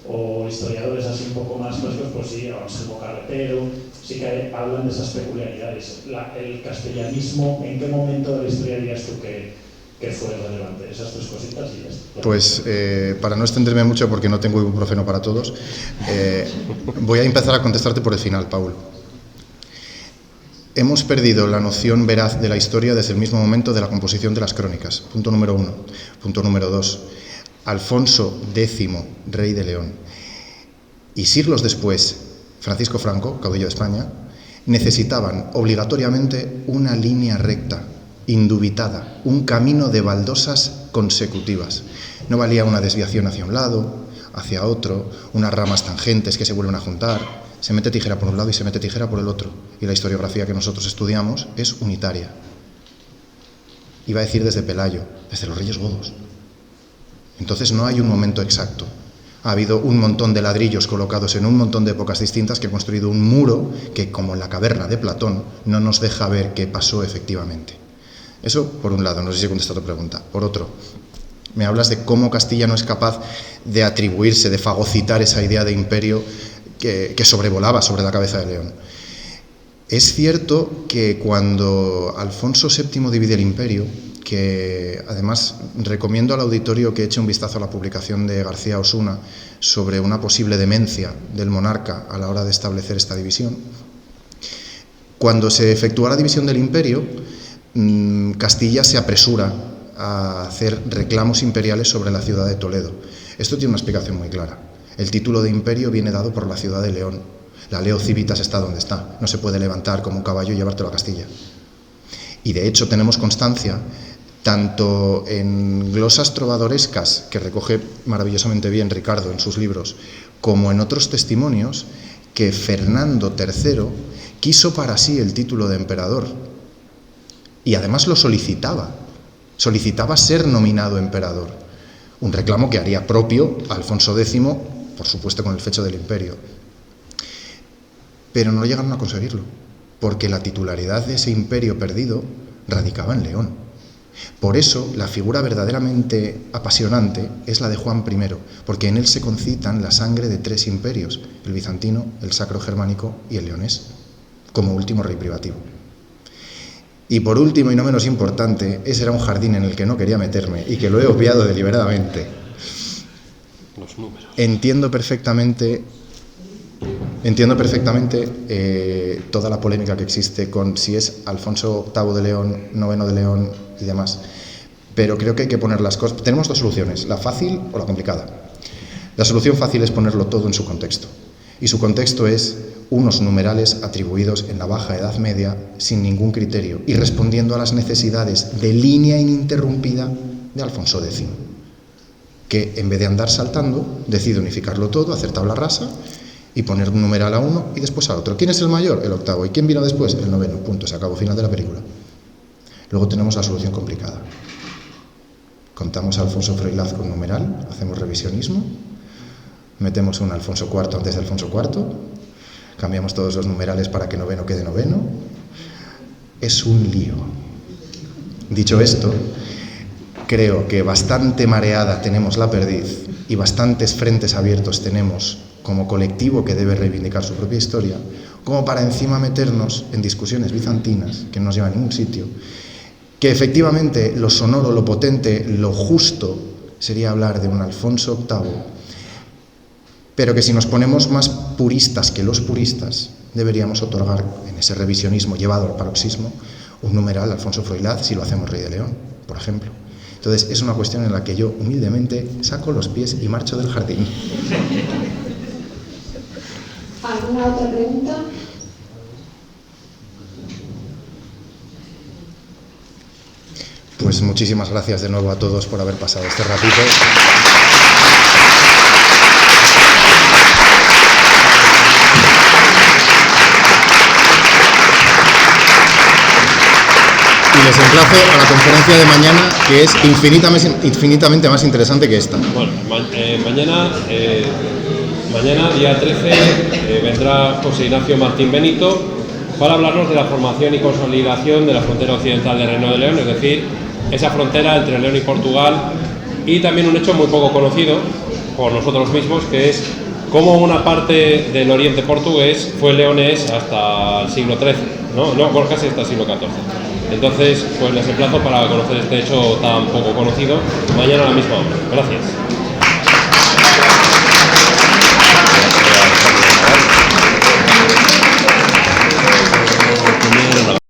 o historiadores así un poco más clásicos, pues sí, Anselmo Carretero, sí que hablan de esas peculiaridades. El castellanismo, ¿en qué momento de la historia dirías tú que fue relevante? Esas 3 cositas y ya está. Pues para no extenderme mucho, porque no tengo ibuprofeno para todos, voy a empezar a contestarte por el final, Paul. Hemos perdido la noción veraz de la historia desde el mismo momento de la composición de las crónicas. Punto número 1. Punto número 2. Alfonso X, rey de León, y siglos después, Francisco Franco, caudillo de España, necesitaban obligatoriamente una línea recta, indubitada, un camino de baldosas consecutivas. No valía una desviación hacia un lado, hacia otro, unas ramas tangentes que se vuelven a juntar. Se mete tijera por un lado y se mete tijera por el otro. Y la historiografía que nosotros estudiamos es unitaria. Iba a decir desde Pelayo, desde los Reyes Godos. Entonces no hay un momento exacto. Ha habido un montón de ladrillos colocados en un montón de épocas distintas que han construido un muro que, como en la caverna de Platón, no nos deja ver qué pasó efectivamente. Eso por un lado, no sé si he contestado tu pregunta. Por otro, me hablas de cómo Castilla no es capaz de atribuirse, de fagocitar esa idea de imperio que sobrevolaba sobre la cabeza de León. Es cierto que cuando Alfonso VII divide el imperio, que además recomiendo al auditorio que eche un vistazo a la publicación de García Osuna sobre una posible demencia del monarca a la hora de establecer esta división. Cuando se efectúa la división del imperio, Castilla se apresura a hacer reclamos imperiales sobre la ciudad de Toledo. Esto tiene una explicación muy clara. El título de imperio viene dado por la ciudad de León. La Leo Civitas está donde está. No se puede levantar como un caballo y llevártelo a Castilla. Y de hecho tenemos constancia, tanto en glosas trovadorescas, que recoge maravillosamente bien Ricardo en sus libros, como en otros testimonios, que Fernando III quiso para sí el título de emperador. Y además lo solicitaba ser nominado emperador, un reclamo que haría propio Alfonso X, por supuesto con el fecho del imperio. Pero no llegaron a conseguirlo, porque la titularidad de ese imperio perdido radicaba en León. Por eso la figura verdaderamente apasionante es la de Juan I, porque en él se concitan la sangre de 3 imperios, el bizantino, el sacro-germánico y el leonés, como último rey privativo. Y por último, y no menos importante, ese era un jardín en el que no quería meterme y que lo he obviado deliberadamente. Los números. Entiendo perfectamente toda la polémica que existe con si es Alfonso VIII de León, IX de León y demás. Pero creo que hay que poner las cosas. Tenemos 2 soluciones, la fácil o la complicada. La solución fácil es ponerlo todo en su contexto. Y su contexto es unos numerales atribuidos en la Baja Edad Media sin ningún criterio y respondiendo a las necesidades de línea ininterrumpida de Alfonso X, que en vez de andar saltando decide unificarlo todo, hacer tabla rasa y poner un numeral a uno y después al otro. ¿Quién es el mayor? El octavo. ¿Y quién vino después? El noveno. Punto. Se acabó. Final de la película. Luego tenemos la solución complicada. Contamos a Alfonso Froilaz con numeral, hacemos revisionismo, metemos un Alfonso IV antes de Alfonso IV, cambiamos todos los numerales para que noveno quede noveno. Es un lío. Dicho esto, creo que bastante mareada tenemos la perdiz y bastantes frentes abiertos tenemos como colectivo que debe reivindicar su propia historia, como para encima meternos en discusiones bizantinas que no nos llevan a ningún sitio, que efectivamente lo sonoro, lo potente, lo justo sería hablar de un Alfonso VIII, pero que si nos ponemos más puristas que los puristas, deberíamos otorgar en ese revisionismo llevado al paroxismo un numeral a Alfonso Froilaz si lo hacemos rey de León, por ejemplo. Entonces es una cuestión en la que yo humildemente saco los pies y marcho del jardín. ¿Alguna otra pregunta? Pues muchísimas gracias de nuevo a todos por haber pasado este ratito. Y les emplazo a la conferencia de mañana, que es infinitamente más interesante que esta. Bueno, mañana día 13, vendrá José Ignacio Martín Benito para hablarnos de la formación y consolidación de la frontera occidental del Reino de León, es decir, esa frontera entre León y Portugal, y también un hecho muy poco conocido por nosotros mismos, que es cómo una parte del oriente portugués fue leonés hasta el siglo XIII, no, casi hasta el siglo XIV. Entonces, pues les emplazo para conocer este hecho tan poco conocido mañana a la misma hora. Gracias.